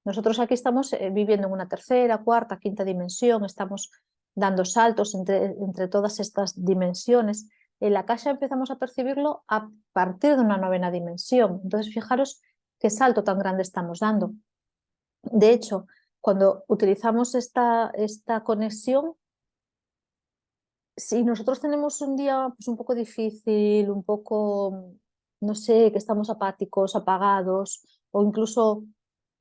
Nosotros aquí estamos viviendo en una tercera, cuarta, quinta dimensión, estamos dando saltos entre todas estas dimensiones. En la akasha empezamos a percibirlo a partir de una novena dimensión. Entonces, fijaros qué salto tan grande estamos dando. De hecho, cuando utilizamos esta conexión, si nosotros tenemos un día pues, un poco difícil, un poco, no sé, que estamos apáticos, apagados, o incluso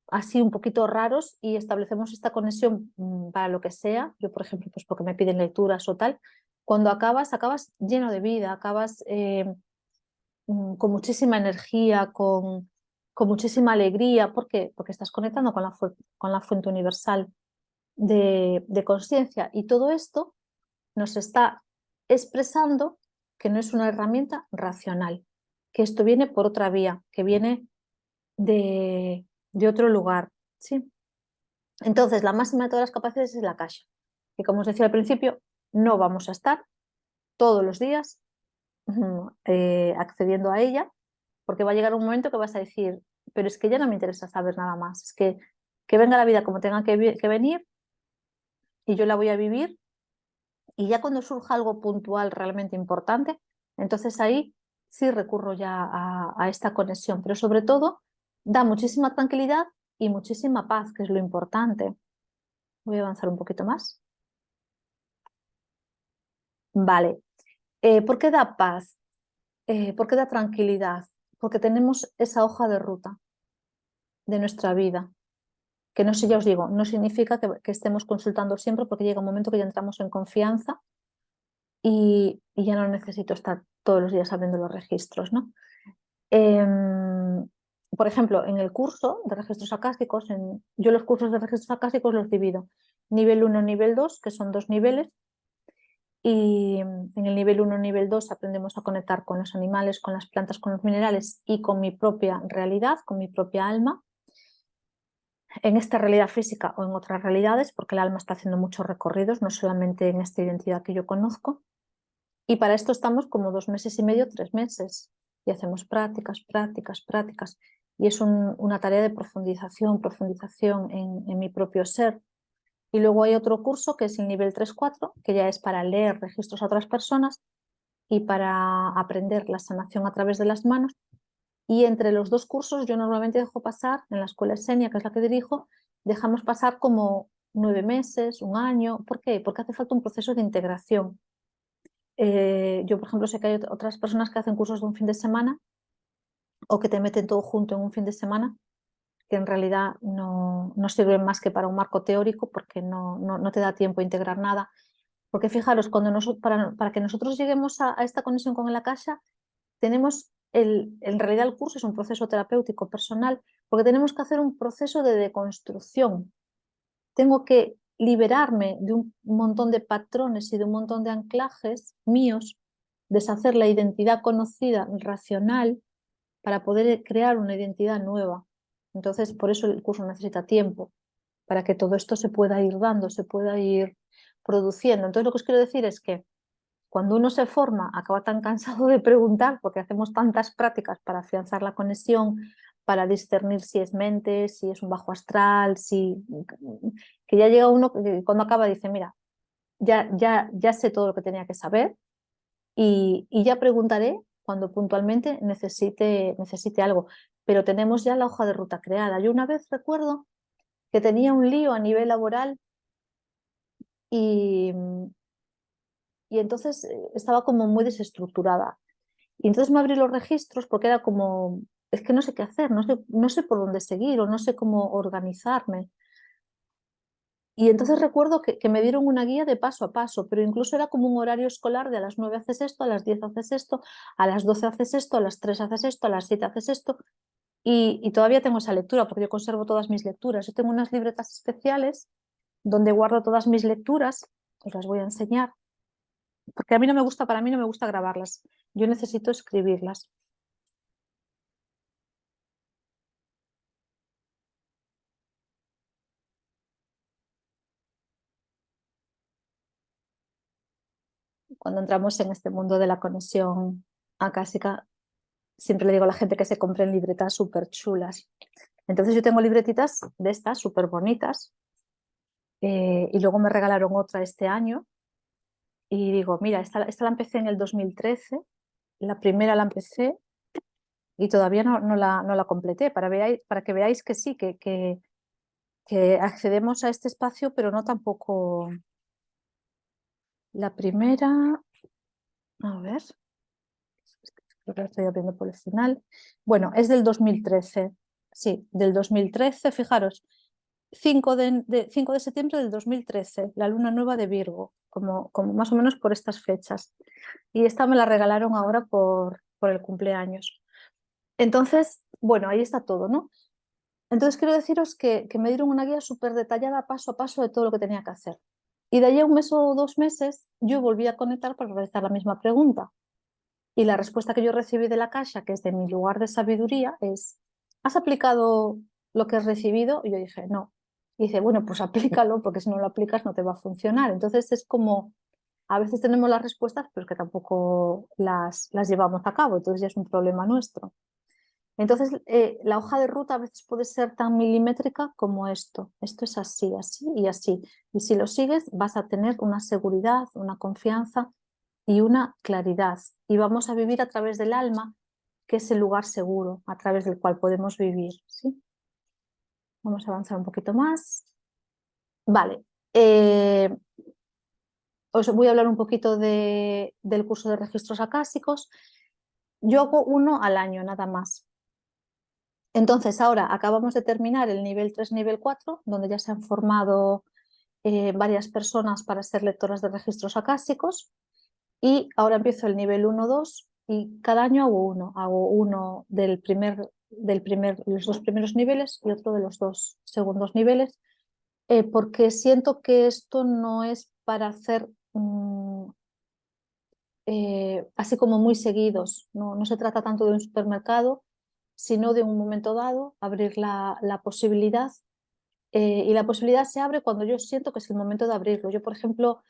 así un poquito raros, y establecemos esta conexión para lo que sea, yo por ejemplo, pues porque me piden lecturas o tal, cuando acabas lleno de vida, acabas con muchísima energía, con muchísima alegría. ¿Por qué? Porque estás conectando con la fuente universal de conciencia, y todo esto nos está expresando que no es una herramienta racional, que esto viene por otra vía, que viene de otro lugar, ¿sí? Entonces, la máxima de todas las capacidades es la akasha, que, como os decía al principio, no vamos a estar todos los días accediendo a ella, porque va a llegar un momento que vas a decir, pero es que ya no me interesa saber nada más, es que venga la vida como tenga que venir, y yo la voy a vivir, y ya cuando surja algo puntual realmente importante, entonces ahí sí recurro ya a esta conexión, pero sobre todo da muchísima tranquilidad y muchísima paz, que es lo importante. Voy a avanzar un poquito más. Vale. ¿Por qué da paz? ¿Por qué da tranquilidad? Porque tenemos esa hoja de ruta de nuestra vida, que no sé, ya os digo, no significa que estemos consultando siempre, porque llega un momento que ya entramos en confianza, y ya no necesito estar todos los días abriendo los registros, ¿no? Por ejemplo, en el curso de registros acásticos, yo los cursos de registros acásticos los divido nivel 1, nivel 2, que son 2 niveles, y en el nivel 1, nivel 2 aprendemos a conectar con los animales, con las plantas, con los minerales y con mi propia realidad, con mi propia alma, en esta realidad física o en otras realidades, porque el alma está haciendo muchos recorridos, no solamente en esta identidad que yo conozco. Y para esto estamos como 2 meses y medio, 3 meses, y hacemos prácticas, prácticas, prácticas. Y es una tarea de profundización, profundización en mi propio ser. Y luego hay otro curso que es el nivel 3-4, que ya es para leer registros a otras personas y para aprender la sanación a través de las manos. Y entre los dos cursos yo normalmente dejo pasar, en la escuela Xenia, que es la que dirijo, dejamos pasar como 9 meses, un año. ¿Por qué? Porque hace falta un proceso de integración. Yo, por ejemplo, sé que hay otras personas que hacen cursos de un fin de semana, o que te meten todo junto en un fin de semana, que en realidad no sirven más que para un marco teórico, porque no te da tiempo a integrar nada. Porque fijaros, para que nosotros lleguemos a esta conexión con el akasha, tenemos en realidad el curso es un proceso terapéutico personal, porque tenemos que hacer un proceso de deconstrucción. Tengo que liberarme de un montón de patrones y de un montón de anclajes míos, deshacer la identidad conocida, racional, para poder crear una identidad nueva. Entonces, por eso el curso necesita tiempo, para que todo esto se pueda ir dando, se pueda ir produciendo. Entonces, lo que os quiero decir es que cuando uno se forma, acaba tan cansado de preguntar, porque hacemos tantas prácticas para afianzar la conexión, para discernir si es mente, si es un bajo astral, que ya llega uno que cuando acaba dice, mira, ya sé todo lo que tenía que saber y ya preguntaré cuando puntualmente necesite algo. Pero tenemos ya la hoja de ruta creada. Yo una vez recuerdo que tenía un lío a nivel laboral y, y entonces estaba como muy desestructurada. Y entonces me abrí los registros porque era como, es que no sé qué hacer, no sé por dónde seguir o no sé cómo organizarme. Y entonces recuerdo que me dieron una guía de paso a paso, pero incluso era como un horario escolar de a las 9 haces esto, a las 10 haces esto, a las 12 haces esto, a las 3 haces esto, a las 7 haces esto. Y todavía tengo esa lectura porque yo conservo todas mis lecturas. Yo tengo unas libretas especiales donde guardo todas mis lecturas, os las voy a enseñar, porque a mí no me gusta, para mí no me gusta grabarlas, yo necesito escribirlas. Cuando entramos en este mundo de la conexión acásica, siempre le digo a la gente que se compren libretas súper chulas. Entonces yo tengo libretitas de estas súper bonitas y luego me regalaron otra este año y digo, mira, esta la empecé en el 2013, la primera la empecé y todavía no la completé, para que veáis que sí, que accedemos a este espacio, pero no tampoco la primera, a ver, creo que la estoy abriendo por el final. Bueno, es del 2013, sí, del 2013, fijaros, 5 de septiembre del 2013, la luna nueva de Virgo, como más o menos por estas fechas. Y esta me la regalaron ahora por el cumpleaños. Entonces, bueno, ahí está todo, ¿no? Entonces quiero deciros que me dieron una guía súper detallada paso a paso de todo lo que tenía que hacer. Y de allí a un mes o 2 meses yo volví a conectar para realizar la misma pregunta. Y la respuesta que yo recibí de la Kasha, que es de mi lugar de sabiduría, es, ¿has aplicado lo que has recibido? Y yo dije, no. Y dice, bueno, pues aplícalo, porque si no lo aplicas no te va a funcionar. Entonces es como, a veces tenemos las respuestas, pero que tampoco las llevamos a cabo, entonces ya es un problema nuestro. Entonces, la hoja de ruta a veces puede ser tan milimétrica como esto. Esto es así, así y así. Y si lo sigues, vas a tener una seguridad, una confianza y una claridad. Y vamos a vivir a través del alma, que es el lugar seguro a través del cual podemos vivir. ¿Sí? Vamos a avanzar un poquito más. Vale. Os voy a hablar un poquito del curso de registros acásicos. Yo hago uno al año, nada más. Entonces, ahora acabamos de terminar el nivel 3, nivel 4, donde ya se han formado varias personas para ser lectoras de registros acásicos. Y ahora empiezo el nivel 1, 2 y cada año hago uno los 2 primeros niveles y otro de los 2 segundos niveles, porque siento que esto no es para hacer así como muy seguidos, no se trata tanto de un supermercado, sino de un momento dado abrir la posibilidad y la posibilidad se abre cuando yo siento que es el momento de abrirlo. Yo, por ejemplo,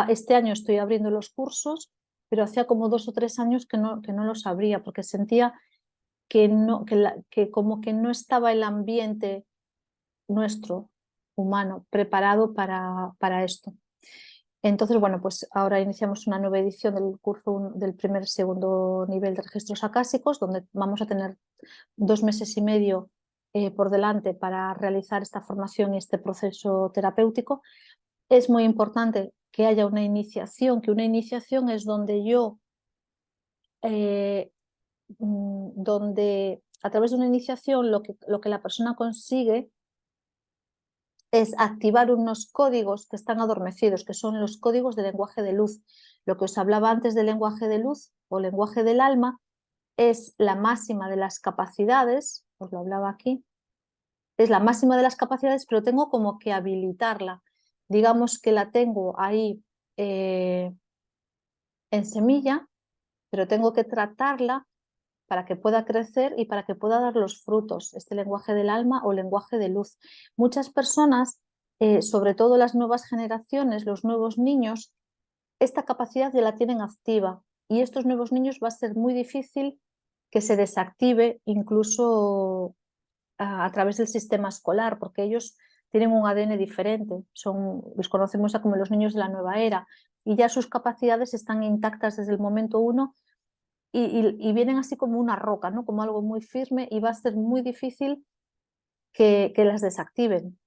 este año estoy abriendo los cursos, pero hacía como 2 o 3 años que no los abría porque sentía que como que no estaba el ambiente nuestro, humano, preparado para esto. Entonces, bueno, pues ahora iniciamos una nueva edición del curso del primer y segundo nivel de registros acásicos, donde vamos a tener 2 meses y medio por delante para realizar esta formación y este proceso terapéutico. Es muy importante que haya una iniciación, que una iniciación es donde eh, donde a través de una iniciación lo que la persona consigue es activar unos códigos que están adormecidos, que son los códigos de lenguaje de luz. Lo que os hablaba antes del lenguaje de luz o lenguaje del alma es la máxima de las capacidades, os lo hablaba aquí, es la máxima de las capacidades, pero tengo como que habilitarla. Digamos que la tengo ahí en semilla pero tengo que tratarla para que pueda crecer y para que pueda dar los frutos, este lenguaje del alma o lenguaje de luz. Muchas personas, sobre todo las nuevas generaciones, los nuevos niños, esta capacidad ya la tienen activa y estos nuevos niños va a ser muy difícil que se desactive incluso a través del sistema escolar, porque ellos tienen un ADN diferente, los conocemos ya como los niños de la nueva era y ya sus capacidades están intactas desde el momento uno y vienen así como una roca, ¿no? Como algo muy firme y va a ser muy difícil que las desactiven.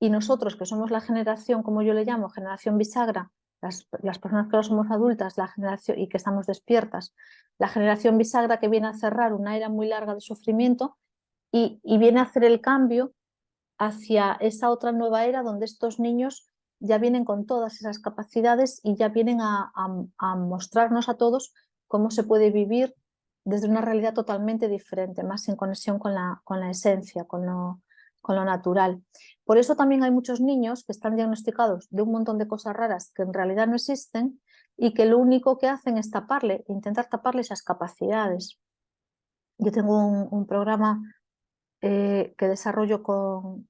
Y nosotros, que somos la generación, como yo le llamo, generación bisagra, las personas que ahora somos adultas la generación, y que estamos despiertas, la generación bisagra que viene a cerrar una era muy larga de sufrimiento y viene a hacer el cambio hacia esa otra nueva era donde estos niños ya vienen con todas esas capacidades y ya vienen a mostrarnos a todos cómo se puede vivir desde una realidad totalmente diferente, más en conexión con la esencia, con lo natural. Por eso también hay muchos niños que están diagnosticados de un montón de cosas raras que en realidad no existen y que lo único que hacen es intentar taparle esas capacidades. Yo tengo un programa que desarrollo con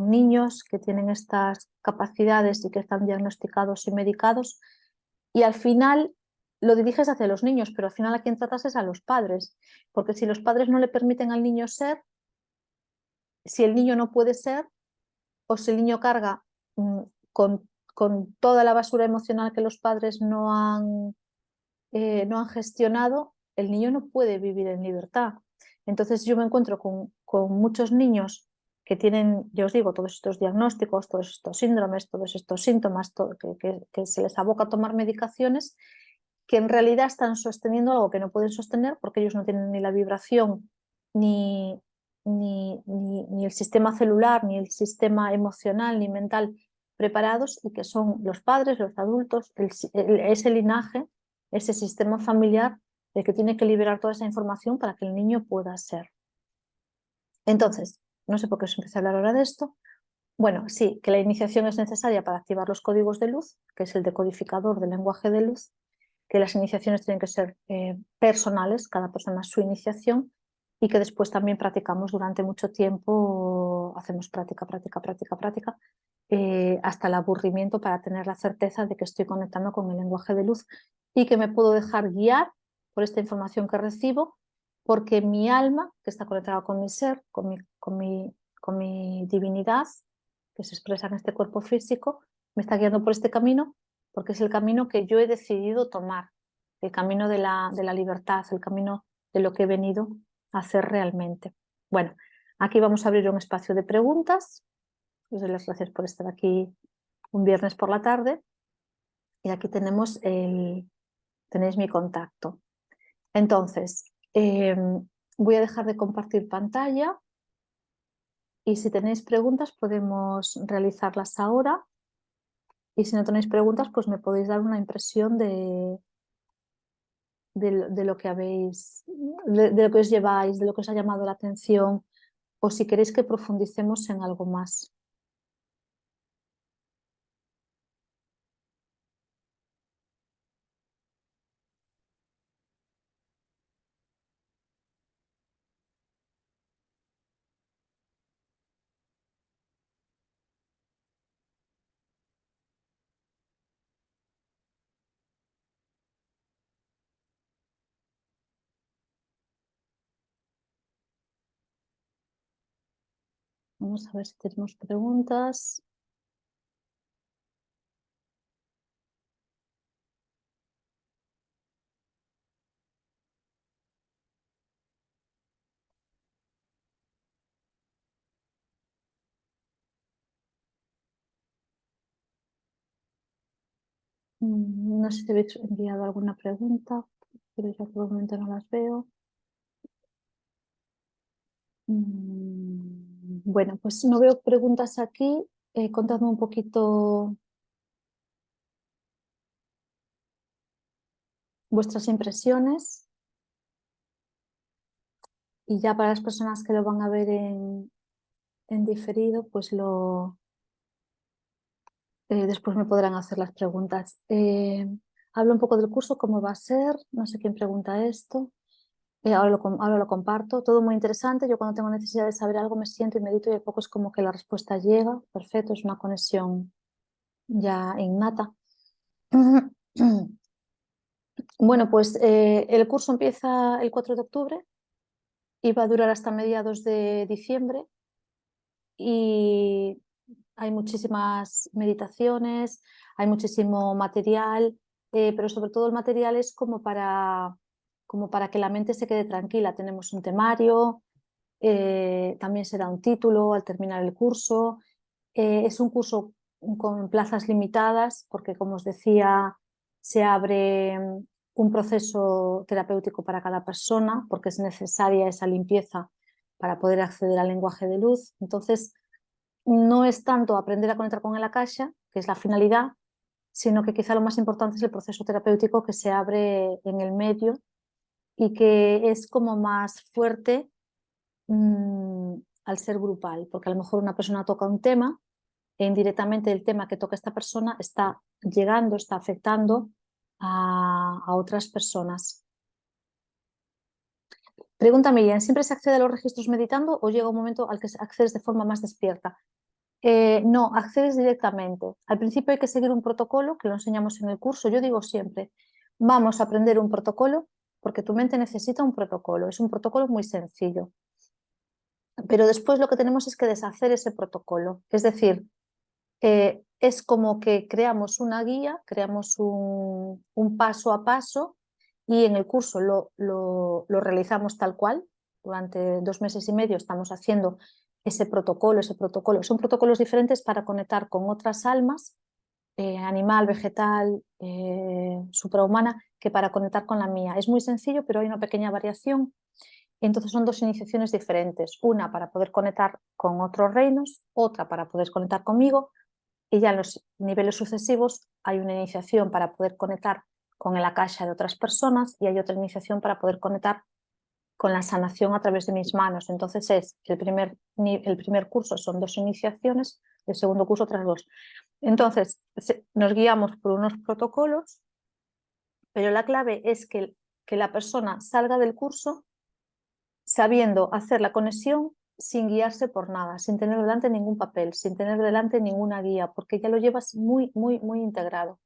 niños que tienen estas capacidades y que están diagnosticados y medicados, y al final lo diriges hacia los niños, pero al final a quien tratas es a los padres, porque si los padres no le permiten al niño ser, si el niño no puede ser, o si el niño carga mm, con toda la basura emocional que los padres no han gestionado, el niño no puede vivir en libertad. Entonces yo me encuentro con muchos niños que tienen, ya os digo, todos estos diagnósticos, todos estos síndromes, todos estos síntomas, que se les aboca a tomar medicaciones, que en realidad están sosteniendo algo que no pueden sostener porque ellos no tienen ni la vibración, ni el sistema celular, ni el sistema emocional, ni mental preparados, y que son los padres, los adultos, ese linaje, ese sistema familiar, el que tiene que liberar toda esa información para que el niño pueda ser. Entonces, no sé por qué os empecé a hablar ahora de esto. Bueno, sí, que la iniciación es necesaria para activar los códigos de luz, que es el decodificador del lenguaje de luz, que las iniciaciones tienen que ser personales, cada persona su iniciación, y que después también practicamos durante mucho tiempo, hacemos práctica, hasta el aburrimiento para tener la certeza de que estoy conectando con el lenguaje de luz y que me puedo dejar guiar por esta información que recibo, porque mi alma, que está conectada con mi ser, con mi divinidad, que se expresa en este cuerpo físico, me está guiando por este camino, porque es el camino que yo he decidido tomar, el camino de la libertad, el camino de lo que he venido a hacer realmente. Bueno, aquí vamos a abrir un espacio de preguntas. Os doy las gracias por estar aquí un viernes por la tarde. Y aquí tenéis mi contacto. Entonces, voy a dejar de compartir pantalla y si tenéis preguntas podemos realizarlas ahora. Y si no tenéis preguntas, pues me podéis dar una impresión de lo que habéis, de lo que os lleváis, de lo que os ha llamado la atención, o si queréis que profundicemos en algo más. Vamos a ver si tenemos preguntas. No sé si habéis enviado alguna pregunta, pero yo por el momento no las veo. Bueno, pues no veo preguntas aquí. Contadme un poquito vuestras impresiones y ya para las personas que lo van a ver en diferido, pues después me podrán hacer las preguntas. hablo un poco del curso, cómo va a ser, no sé quién pregunta esto. Ahora lo comparto, todo muy interesante. Yo cuando tengo necesidad de saber algo me siento y medito y a poco es como que la respuesta llega. Perfecto, es una conexión ya innata. Bueno, pues el curso empieza el 4 de octubre y va a durar hasta mediados de diciembre y hay muchísimas meditaciones, hay muchísimo material, pero sobre todo el material es como para que la mente se quede tranquila. Tenemos un temario, también se da un título al terminar el curso. Es un curso con plazas limitadas porque, como os decía, se abre un proceso terapéutico para cada persona porque es necesaria esa limpieza para poder acceder al lenguaje de luz. Entonces, no es tanto aprender a conectar con el akasha, que es la finalidad, sino que quizá lo más importante es el proceso terapéutico que se abre en el medio y que es como más fuerte al ser grupal, porque a lo mejor una persona toca un tema e indirectamente el tema que toca esta persona está llegando, está afectando a otras personas. Pregunta Miriam, ¿siempre se accede a los registros meditando o llega un momento al que accedes de forma más despierta? No, accedes directamente. Al principio hay que seguir un protocolo que lo enseñamos en el curso. Yo digo siempre, vamos a aprender un protocolo porque tu mente necesita un protocolo. Es un protocolo muy sencillo. Pero después lo que tenemos es que deshacer ese protocolo. Es decir, es como que creamos una guía, creamos un paso a paso y en el curso lo realizamos tal cual. Durante 2 meses y medio estamos haciendo ese protocolo, ese protocolo. Son protocolos diferentes para conectar con otras almas, animal, vegetal, suprahumana, que para conectar con la mía. Es muy sencillo, pero hay una pequeña variación. Entonces son 2 iniciaciones diferentes, una para poder conectar con otros reinos, otra para poder conectar conmigo, y ya en los niveles sucesivos hay una iniciación para poder conectar con el akasha de otras personas y hay otra iniciación para poder conectar con la sanación a través de mis manos. Entonces es el primer curso son 2 iniciaciones, el segundo curso otras 2. Entonces nos guiamos por unos protocolos, pero la clave es que la persona salga del curso sabiendo hacer la conexión sin guiarse por nada, sin tener delante ningún papel, sin tener delante ninguna guía, porque ya lo llevas muy, muy, muy integrado.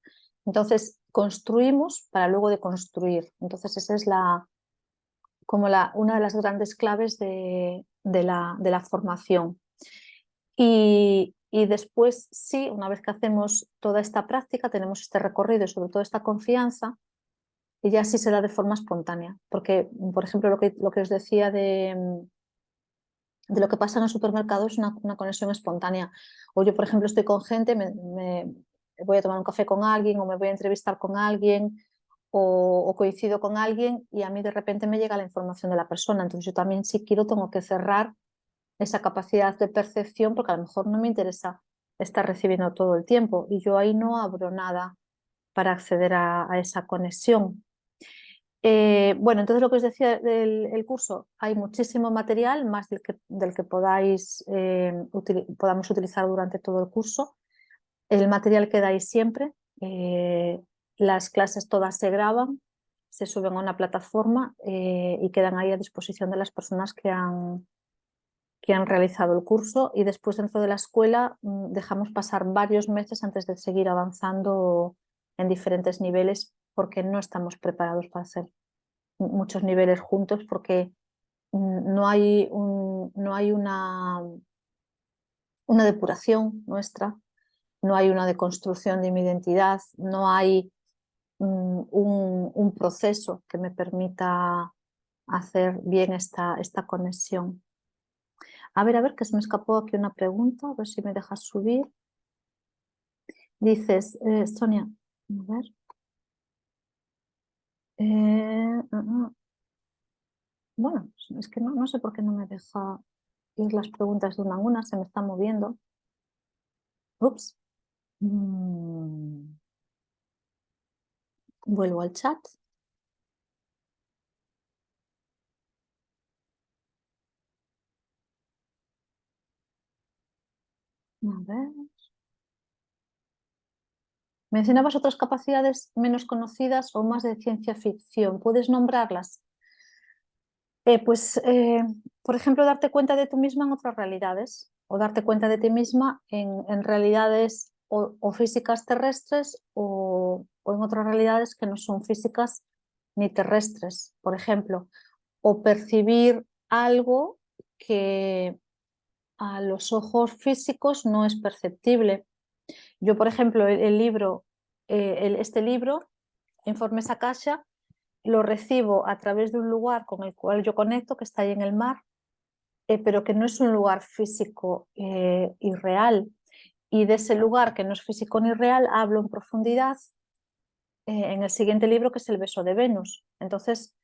Entonces, construimos para luego deconstruir. Entonces, esa es una de las grandes claves de la formación. Y después, sí, una vez que hacemos toda esta práctica, tenemos este recorrido y sobre todo esta confianza, y ya sí se da de forma espontánea. Porque, por ejemplo, lo que os decía de lo que pasa en el supermercado es una conexión espontánea. O yo, por ejemplo, estoy con gente, me voy a tomar un café con alguien o me voy a entrevistar con alguien o coincido con alguien y a mí de repente me llega la información de la persona. Entonces yo también si quiero tengo que cerrar esa capacidad de percepción porque a lo mejor no me interesa estar recibiendo todo el tiempo y yo ahí no abro nada para acceder a esa conexión. Bueno, entonces lo que os decía del curso, hay muchísimo material, más del que podamos utilizar durante todo el curso. El material que dais siempre, las clases todas se graban, se suben a una plataforma y quedan ahí a disposición de las personas que han realizado el curso y después dentro de la escuela dejamos pasar varios meses antes de seguir avanzando en diferentes niveles porque no estamos preparados para hacer muchos niveles juntos porque no hay una depuración nuestra, no hay una deconstrucción de mi identidad, no hay un proceso que me permita hacer bien esta conexión. A ver, que se me escapó aquí una pregunta, a ver si me dejas subir. Dices, Sonia, a ver. Bueno, es que no sé por qué no me deja ir las preguntas de una a una, se me está moviendo. Ups. Vuelvo al chat. A ver. Mencionabas otras capacidades menos conocidas o más de ciencia ficción. ¿Puedes nombrarlas? Pues, por ejemplo, darte cuenta de tú misma en otras realidades o darte cuenta de ti misma en realidades o físicas terrestres o en otras realidades que no son físicas ni terrestres, por ejemplo, o percibir algo que a los ojos físicos no es perceptible. Yo, por ejemplo, el libro, este libro, Informes Akasha, lo recibo a través de un lugar con el cual yo conecto, que está ahí en el mar, pero que no es un lugar físico y real. Y de ese lugar que no es físico ni real hablo en profundidad en el siguiente libro, que es El beso de Venus. Entonces,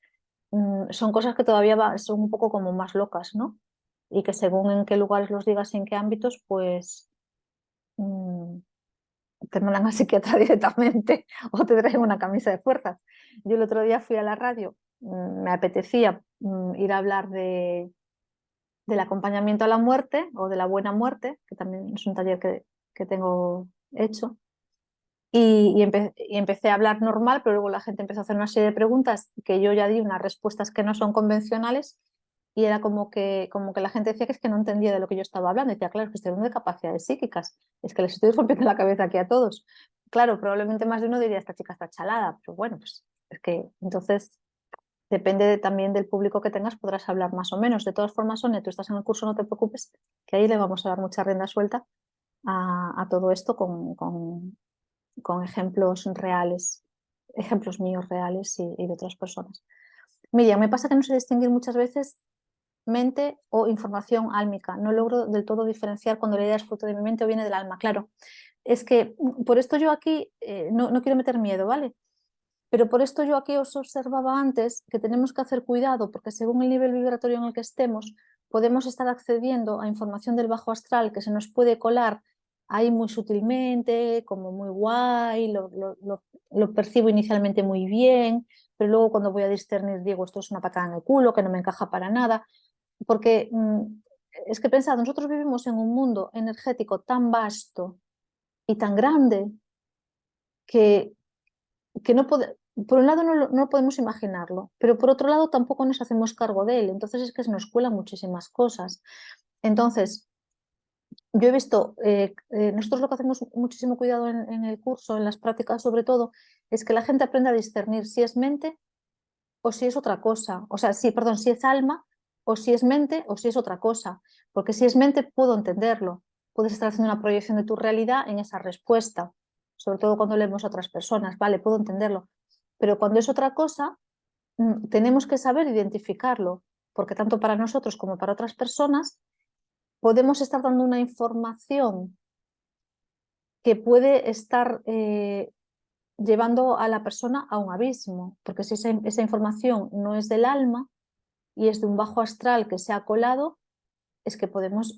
son cosas que todavía son un poco como más locas, ¿no? Y que según en qué lugares los digas y en qué ámbitos, pues mm, te mandan al psiquiatra directamente o te traen una camisa de fuerzas. Yo el otro día fui a la radio, me apetecía ir a hablar del acompañamiento a la muerte o de la buena muerte, que también es un taller que tengo hecho, y empecé a hablar normal, pero luego la gente empezó a hacer una serie de preguntas que yo ya di unas respuestas que no son convencionales y era como que la gente decía que es que no entendía de lo que yo estaba hablando. Y decía, claro, es que estoy hablando de capacidades psíquicas, es que les estoy rompiendo la cabeza aquí a todos. Claro, probablemente más de uno diría, esta chica está chalada, pero bueno, pues es que entonces depende también del público que tengas, podrás hablar más o menos. De todas formas, Sonia, tú estás en el curso, no te preocupes, que ahí le vamos a dar mucha rienda suelta a todo esto con ejemplos reales, ejemplos míos reales y de otras personas. Miriam, me pasa que no sé distinguir muchas veces mente o información álmica. No logro del todo diferenciar cuando la idea es fruto de mi mente o viene del alma. Claro, es que por esto yo aquí no quiero meter miedo, ¿vale? Pero por esto yo aquí os observaba antes que tenemos que hacer cuidado porque según el nivel vibratorio en el que estemos, podemos estar accediendo a información del bajo astral que se nos puede colar ahí muy sutilmente, como muy guay, lo percibo inicialmente muy bien, pero luego cuando voy a discernir digo, esto es una patada en el culo, que no me encaja para nada, porque es que pensad, nosotros vivimos en un mundo energético tan vasto y tan grande que no por un lado no podemos imaginarlo, pero por otro lado tampoco nos hacemos cargo de él, entonces es que se nos cuelan muchísimas cosas. Entonces, yo he visto, nosotros lo que hacemos muchísimo cuidado en el curso, en las prácticas sobre todo, es que la gente aprenda a discernir si es mente o si es otra cosa, o sea, sí, perdón, si es alma o si es mente o si es otra cosa, porque si es mente puedo entenderlo, puedes estar haciendo una proyección de tu realidad en esa respuesta, sobre todo cuando leemos a otras personas, vale, puedo entenderlo, pero cuando es otra cosa, tenemos que saber identificarlo, porque tanto para nosotros como para otras personas podemos estar dando una información que puede estar llevando a la persona a un abismo, porque si esa información no es del alma y es de un bajo astral que se ha colado, es que podemos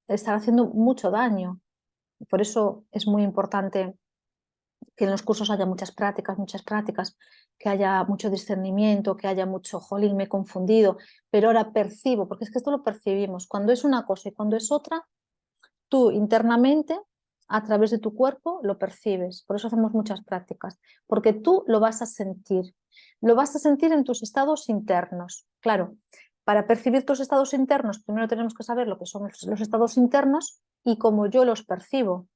estar haciendo mucho daño. Por eso es muy importante que en los cursos haya muchas prácticas, que haya mucho discernimiento, que haya mucho, jolín, me he confundido, pero ahora percibo, porque es que esto lo percibimos, cuando es una cosa y cuando es otra, tú internamente, a través de tu cuerpo, lo percibes. Por eso hacemos muchas prácticas, porque tú lo vas a sentir en tus estados internos. Claro, para percibir tus estados internos, primero tenemos que saber lo que son los estados internos y cómo yo los percibo.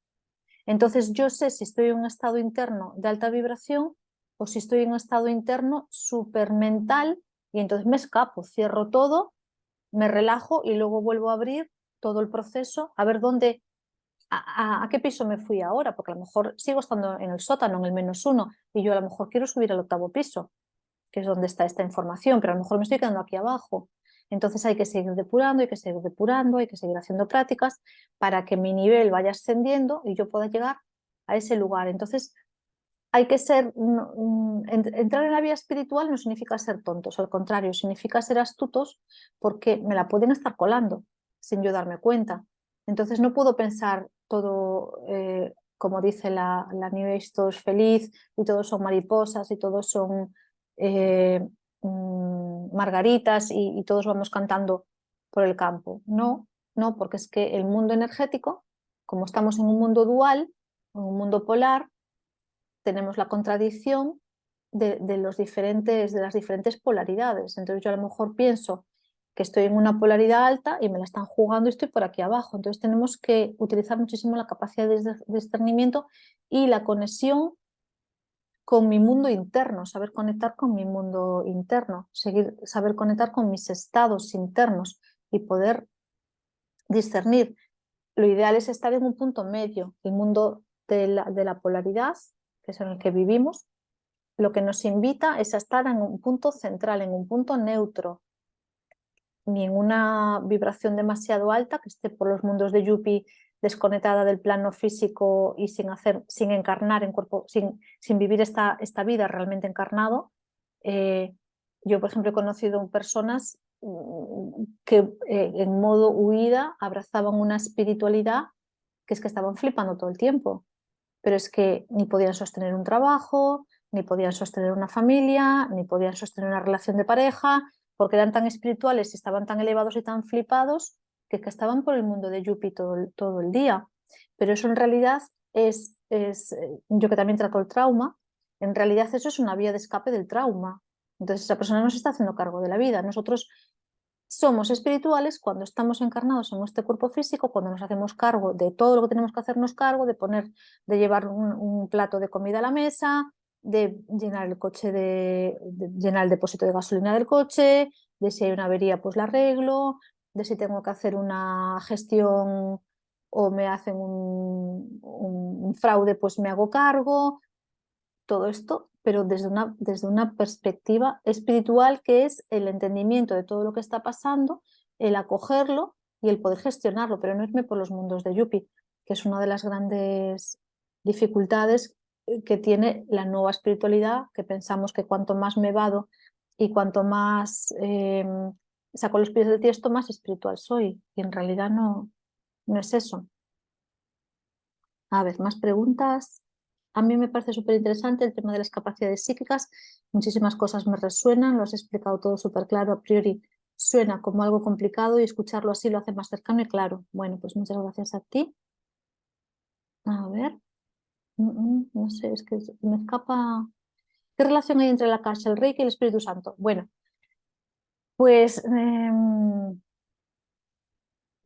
Entonces yo sé si estoy en un estado interno de alta vibración o si estoy en un estado interno súper mental y entonces me escapo, cierro todo, me relajo y luego vuelvo a abrir todo el proceso a ver a qué piso me fui ahora, porque a lo mejor sigo estando en el sótano, en el -1, y yo a lo mejor quiero subir al octavo piso, que es donde está esta información, pero a lo mejor me estoy quedando aquí abajo. Entonces hay que seguir depurando, hay que seguir depurando, hay que seguir haciendo prácticas para que mi nivel vaya ascendiendo y yo pueda llegar a ese lugar. Entonces hay que entrar en la vía espiritual no significa ser tontos, al contrario, significa ser astutos porque me la pueden estar colando sin yo darme cuenta. Entonces no puedo pensar todo, como dice la New Age, todo es feliz y todos son mariposas y todos son eh, margaritas y todos vamos cantando por el campo. No, no, porque es que el mundo energético, como estamos en un mundo dual, En un mundo polar tenemos la contradicción de las diferentes polaridades. Entonces yo a lo mejor pienso que estoy en una polaridad alta y me la están jugando y estoy por aquí abajo. Entonces tenemos que utilizar muchísimo la capacidad de discernimiento y la conexión con mi mundo interno, saber conectar con mi mundo interno, saber conectar con mis estados internos y poder discernir. Lo ideal es estar en un punto medio, el mundo de la polaridad, que es en el que vivimos, lo que nos invita es a estar en un punto central, en un punto neutro, ni en una vibración demasiado alta que esté por los mundos de Yuppie desconectada del plano físico y sin encarnar en cuerpo, sin vivir esta vida realmente encarnado. Yo, por ejemplo, he conocido personas que en modo huida abrazaban una espiritualidad que es que estaban flipando todo el tiempo, pero es que ni podían sostener un trabajo, ni podían sostener una familia, ni podían sostener una relación de pareja, porque eran tan espirituales y estaban tan elevados y tan flipados que estaban por el mundo de Yuppie todo el día. Pero eso en realidad yo que también trato el trauma, en realidad eso es una vía de escape del trauma. Entonces esa persona no se está haciendo cargo de la vida. Nosotros somos espirituales cuando estamos encarnados en este cuerpo físico, cuando nos hacemos cargo de todo lo que tenemos que hacernos cargo, de llevar un plato de comida a la mesa, de llenar el coche de llenar el depósito de gasolina del coche, de si hay una avería pues la arreglo, de si tengo que hacer una gestión o me hacen un fraude pues me hago cargo, todo esto, pero desde una perspectiva espiritual que es el entendimiento de todo lo que está pasando, el acogerlo y el poder gestionarlo, pero no irme por los mundos de Yuppie, que es una de las grandes dificultades que tiene la nueva espiritualidad, que pensamos que cuanto más me vado y cuanto más saco los pies del tiesto, más espiritual soy, y en realidad no es eso. A ver, más preguntas. A mí me parece súper interesante el tema de las capacidades psíquicas. Muchísimas cosas me resuenan, lo has explicado todo súper claro. A priori suena como algo complicado y escucharlo así lo hace más cercano y claro. Bueno, pues muchas gracias a ti. A ver, no sé, es que me escapa. ¿Qué relación hay entre la Akasha, el Reiki y el Espíritu Santo? Bueno, pues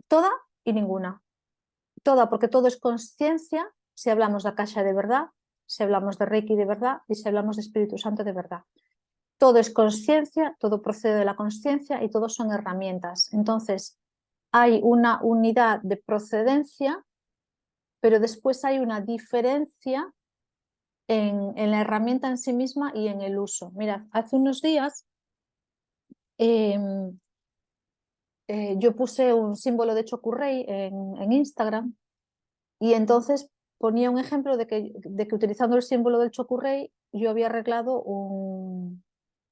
toda y ninguna. Toda, porque todo es conciencia, si hablamos de Akasha de verdad, si hablamos de Reiki de verdad y si hablamos de Espíritu Santo de verdad. Todo es conciencia, todo procede de la conciencia y todo son herramientas. Entonces, hay una unidad de procedencia, pero después hay una diferencia en la herramienta en sí misma y en el uso. Mira, hace unos días yo puse un símbolo de Chokurrei en Instagram. Y entonces ponía un ejemplo de que utilizando el símbolo del Chokurrei yo había arreglado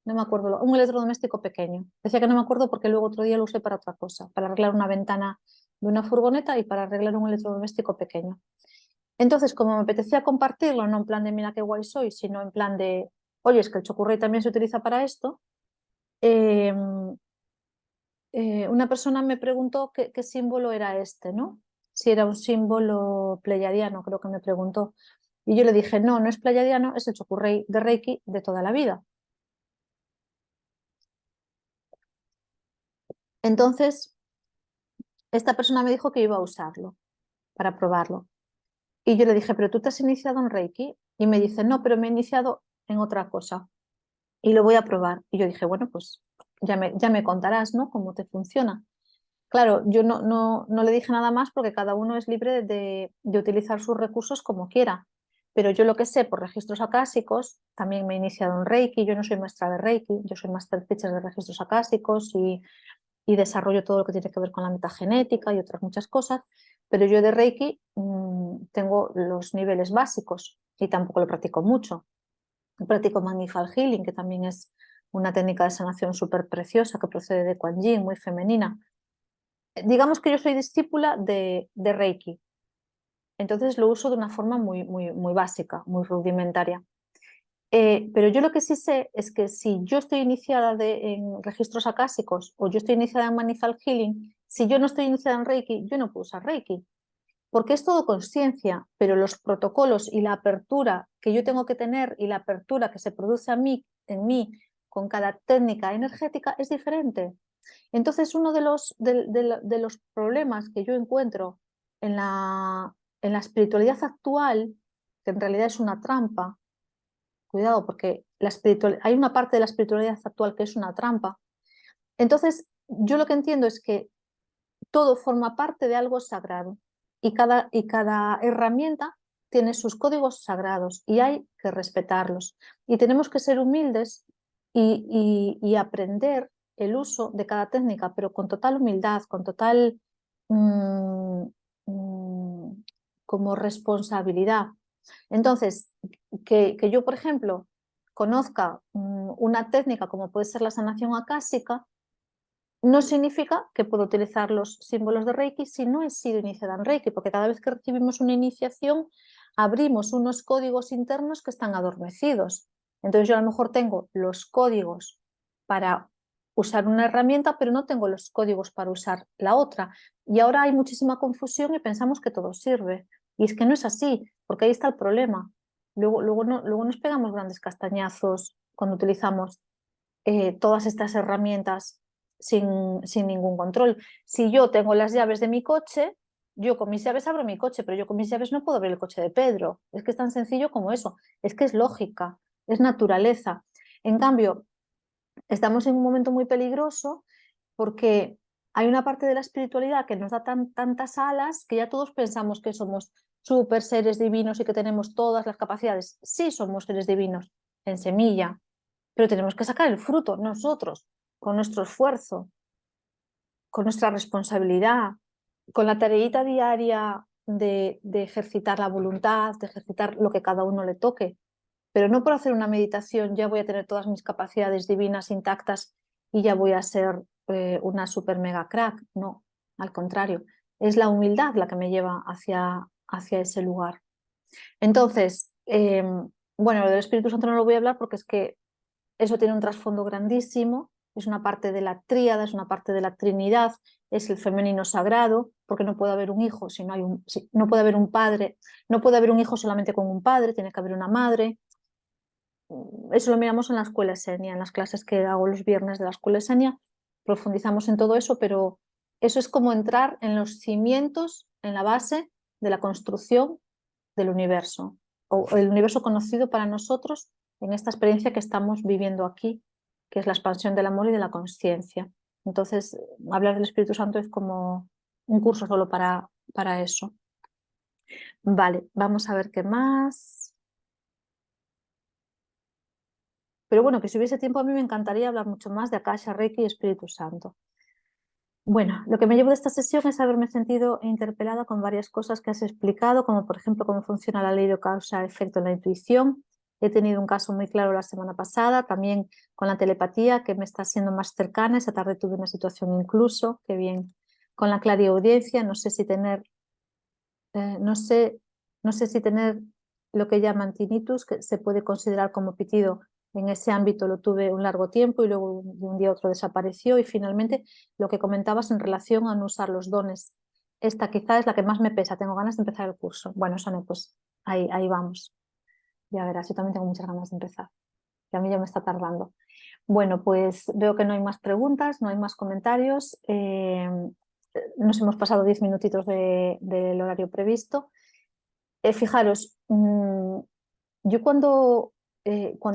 no me acuerdo, un electrodoméstico pequeño. Decía que no me acuerdo porque luego otro día lo usé para otra cosa, para arreglar una ventana de una furgoneta y para arreglar un electrodoméstico pequeño. Entonces, como me apetecía compartirlo, no en plan de mira qué guay soy, sino en plan de, oye, es que el Chokurrei también se utiliza para esto, eh, una persona me preguntó qué símbolo era este, ¿no? Si era un símbolo pleiadiano, creo que me preguntó. Y yo le dije, no es pleiadiano, es el Chokurrei de Reiki de toda la vida. Entonces, esta persona me dijo que iba a usarlo para probarlo. Y yo le dije, pero tú te has iniciado en Reiki. Y me dice, no, pero me he iniciado en otra cosa y lo voy a probar. Y yo dije, bueno, pues ya me contarás, ¿no? Cómo te funciona. Claro, yo no le dije nada más porque cada uno es libre de utilizar sus recursos como quiera. Pero yo lo que sé por registros acásicos, también me he iniciado en Reiki, yo no soy maestra de Reiki, yo soy Master Teacher de registros acásicos y desarrollo todo lo que tiene que ver con la metagenética y otras muchas cosas, pero yo de Reiki tengo los niveles básicos y tampoco lo practico mucho. Practico Magnifical Healing, que también es una técnica de sanación súper preciosa que procede de Kuan Yin, muy femenina. Digamos que yo soy discípula de Reiki, entonces lo uso de una forma muy básica, muy rudimentaria. Pero yo lo que sí sé es que si yo estoy iniciada en registros acásicos o yo estoy iniciada en Magnifical Healing, si yo no estoy iniciada en Reiki, yo no puedo usar Reiki. porque es todo consciencia, pero los protocolos y la apertura que yo tengo que tener y la apertura que se produce en mí con cada técnica energética es diferente. Entonces, uno de los problemas que yo encuentro en la espiritualidad actual, que en realidad es una trampa, cuidado, porque hay una parte de la espiritualidad actual que es una trampa. Entonces, yo lo que entiendo es que todo forma parte de algo sagrado y cada herramienta tiene sus códigos sagrados y hay que respetarlos. Y tenemos que ser humildes y aprender el uso de cada técnica, pero con total humildad, con total mm, mm, como responsabilidad. Entonces, que yo, por ejemplo, conozca una técnica como puede ser la sanación acásica, no significa que puedo utilizar los símbolos de Reiki si no he sido iniciada en Reiki, porque cada vez que recibimos una iniciación abrimos unos códigos internos que están adormecidos. Entonces yo a lo mejor tengo los códigos para usar una herramienta, pero no tengo los códigos para usar la otra. Y ahora hay muchísima confusión y pensamos que todo sirve. Y es que no es así, porque ahí está el problema. Luego nos pegamos grandes castañazos cuando utilizamos todas estas herramientas sin ningún control. Si yo tengo las llaves de mi coche, yo con mis llaves abro mi coche, pero yo con mis llaves no puedo abrir el coche de Pedro. Es que es tan sencillo como eso. Es que es lógica, es naturaleza. En cambio, estamos en un momento muy peligroso porque hay una parte de la espiritualidad que nos da tantas alas que ya todos pensamos que somos súper seres divinos y que tenemos todas las capacidades. Sí somos seres divinos en semilla, pero tenemos que sacar el fruto nosotros, con nuestro esfuerzo, con nuestra responsabilidad, con la tareita diaria de ejercitar la voluntad, de ejercitar lo que cada uno le toque. Pero no por hacer una meditación ya voy a tener todas mis capacidades divinas intactas y ya voy a ser una super mega crack. No, al contrario, es la humildad la que me lleva hacia ese lugar. Entonces, bueno, lo del Espíritu Santo no lo voy a hablar porque es que eso tiene un trasfondo grandísimo, es una parte de la tríada, es una parte de la Trinidad, es el femenino sagrado, porque no puede haber un hijo si no hay no puede haber un padre, no puede haber un hijo solamente con un padre, tiene que haber una madre. Eso lo miramos en la escuela Esenia, en las clases que hago los viernes de la escuela Esenia, profundizamos en todo eso, pero eso es como entrar en los cimientos, en la base de la construcción del universo, o el universo conocido para nosotros en esta experiencia que estamos viviendo aquí, que es la expansión del amor y de la conciencia. Entonces, hablar del Espíritu Santo es como un curso solo para eso. Vale, vamos a ver qué más. Pero bueno, que si hubiese tiempo a mí me encantaría hablar mucho más de Akasha, Reiki y Espíritu Santo. Bueno, lo que me llevo de esta sesión es haberme sentido interpelada con varias cosas que has explicado, como por ejemplo cómo funciona la ley de causa-efecto en la intuición. He tenido un caso muy claro la semana pasada, también con la telepatía, que me está siendo más cercana. Esa tarde tuve una situación incluso, qué bien. Con la clariaudiencia, no sé si tener, no sé si tener lo que llaman tinnitus, que se puede considerar como pitido. En ese ámbito lo tuve un largo tiempo y luego de un día a otro desapareció. Y finalmente lo que comentabas en relación a no usar los dones. Esta quizá es la que más me pesa. Tengo ganas de empezar el curso. Bueno, Sonia, pues ahí vamos. Ya verás, yo también tengo muchas ganas de empezar. Que a mí ya me está tardando. Bueno, pues veo que no hay más preguntas, no hay más comentarios. Nos hemos pasado 10 minutitos del horario previsto. Fijaros, yo cuando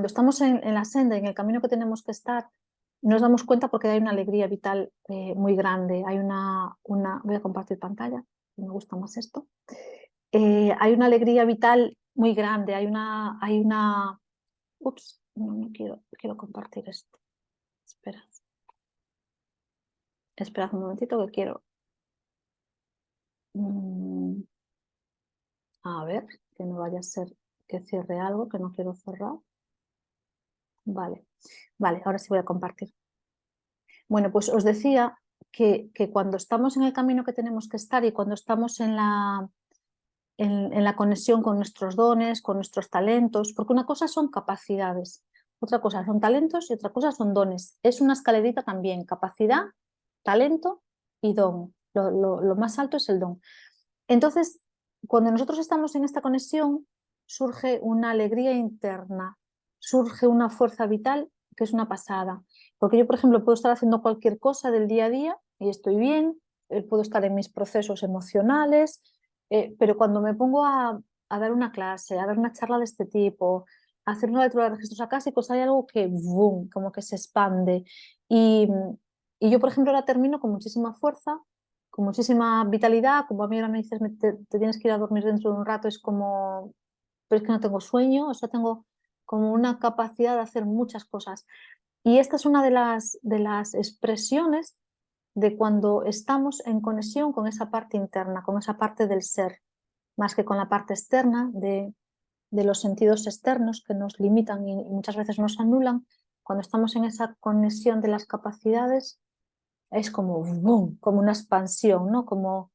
estamos en la senda, en el camino que tenemos que estar, nos damos cuenta porque hay una alegría vital muy grande. Hay voy a compartir pantalla, me gusta más esto. Hay una alegría vital muy grande, ups, no quiero compartir esto. Esperad un momentito que quiero. A ver, que no vaya a ser que cierre algo que no quiero cerrar. Vale, ahora sí voy a compartir. Bueno, pues os decía que cuando estamos en el camino que tenemos que estar y cuando estamos en la conexión con nuestros dones, con nuestros talentos, porque una cosa son capacidades, otra cosa son talentos y otra cosa son dones. Es una escalerita también, capacidad, talento y don. Lo más alto es el don. Entonces, cuando nosotros estamos en esta conexión, surge una alegría interna, surge una fuerza vital que es una pasada. Porque yo, por ejemplo, puedo estar haciendo cualquier cosa del día a día y estoy bien, puedo estar en mis procesos emocionales, pero cuando me pongo a dar una clase, a dar una charla de este tipo, a hacer una lectura de registros acásicos, hay algo que, boom, como que se expande. Y, y yo, por ejemplo, ahora termino con muchísima fuerza, con muchísima vitalidad. Como a mí ahora me dices, te tienes que ir a dormir dentro de un rato, es como, pero es que no tengo sueño, o sea, tengo como una capacidad de hacer muchas cosas. Y esta es una de las expresiones de cuando estamos en conexión con esa parte interna, con esa parte del ser, más que con la parte externa de los sentidos externos que nos limitan y muchas veces nos anulan. Cuando estamos en esa conexión de las capacidades, es como, boom, como una expansión, ¿no? Como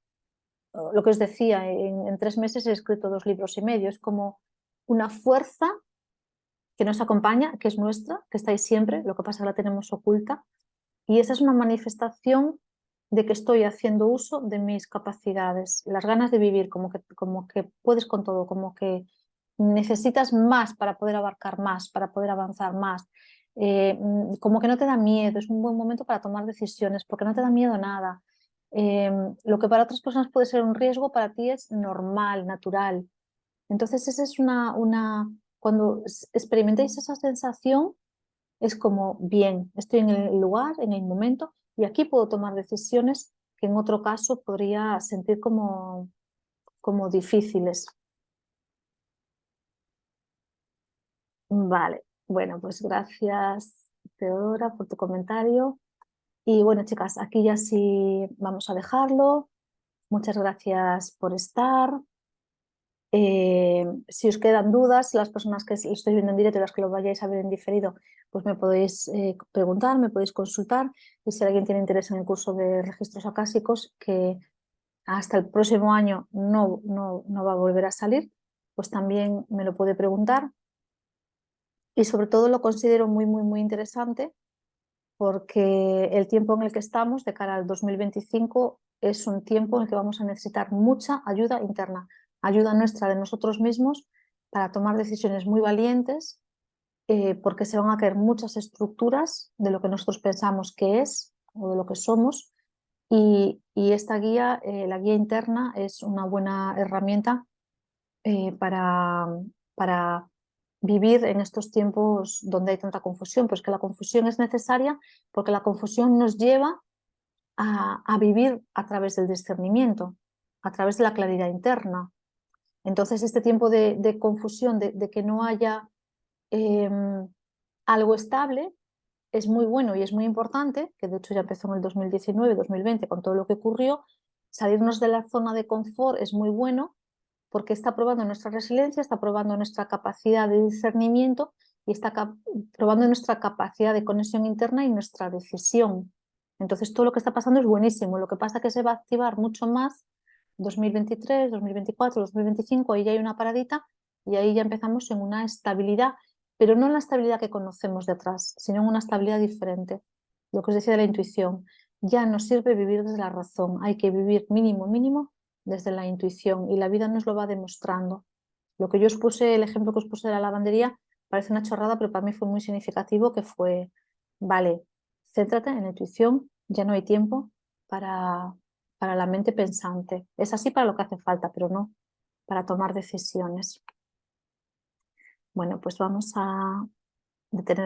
lo que os decía, en 3 meses he escrito 2,5 libros, es como una fuerza que nos acompaña, que es nuestra, que está ahí siempre, lo que pasa es que la tenemos oculta, y esa es una manifestación de que estoy haciendo uso de mis capacidades, las ganas de vivir, como que puedes con todo, como que necesitas más para poder abarcar más, para poder avanzar más, como que no te da miedo, es un buen momento para tomar decisiones, porque no te da miedo nada. Lo que para otras personas puede ser un riesgo, para ti es normal, natural. Entonces esa es cuando experimentéis esa sensación, es como, bien, estoy en el lugar, en el momento, y aquí puedo tomar decisiones que en otro caso podría sentir como difíciles. Vale, bueno, pues gracias, Teodora, por tu comentario. Y bueno, chicas, aquí ya sí vamos a dejarlo. Muchas gracias por estar. Si os quedan dudas, las personas que lo estáis viendo en directo y las que lo vayáis a ver en diferido, pues me podéis preguntar, me podéis consultar. Y si alguien tiene interés en el curso de registros acásicos, que hasta el próximo año no va a volver a salir, pues también me lo puede preguntar. Y sobre todo lo considero muy, muy, muy interesante porque el tiempo en el que estamos, de cara al 2025, es un tiempo en el que vamos a necesitar mucha ayuda interna, ayuda nuestra de nosotros mismos para tomar decisiones muy valientes, porque se van a caer muchas estructuras de lo que nosotros pensamos que es o de lo que somos. Y esta guía, la guía interna, es una buena herramienta para vivir en estos tiempos donde hay tanta confusión. Pues que la confusión es necesaria porque la confusión nos lleva a vivir a través del discernimiento, a través de la claridad interna. Entonces, este tiempo de confusión, de que no haya algo estable, es muy bueno y es muy importante, que de hecho ya empezó en el 2019, 2020, con todo lo que ocurrió. Salirnos de la zona de confort es muy bueno porque está probando nuestra resiliencia, está probando nuestra capacidad de discernimiento y está probando nuestra capacidad de conexión interna y nuestra decisión. Entonces todo lo que está pasando es buenísimo, lo que pasa es que se va a activar mucho más 2023, 2024, 2025, ahí ya hay una paradita y ahí ya empezamos en una estabilidad, pero no en la estabilidad que conocemos de atrás, sino en una estabilidad diferente. Lo que os decía de la intuición, ya no sirve vivir desde la razón, hay que vivir mínimo, mínimo desde la intuición y la vida nos lo va demostrando. Lo que yo os puse, el ejemplo que os puse de la lavandería, parece una chorrada, pero para mí fue muy significativo, que fue, vale, céntrate en la intuición, ya no hay tiempo para, para la mente pensante. Es así para lo que hace falta, pero no para tomar decisiones. Bueno, pues vamos a detener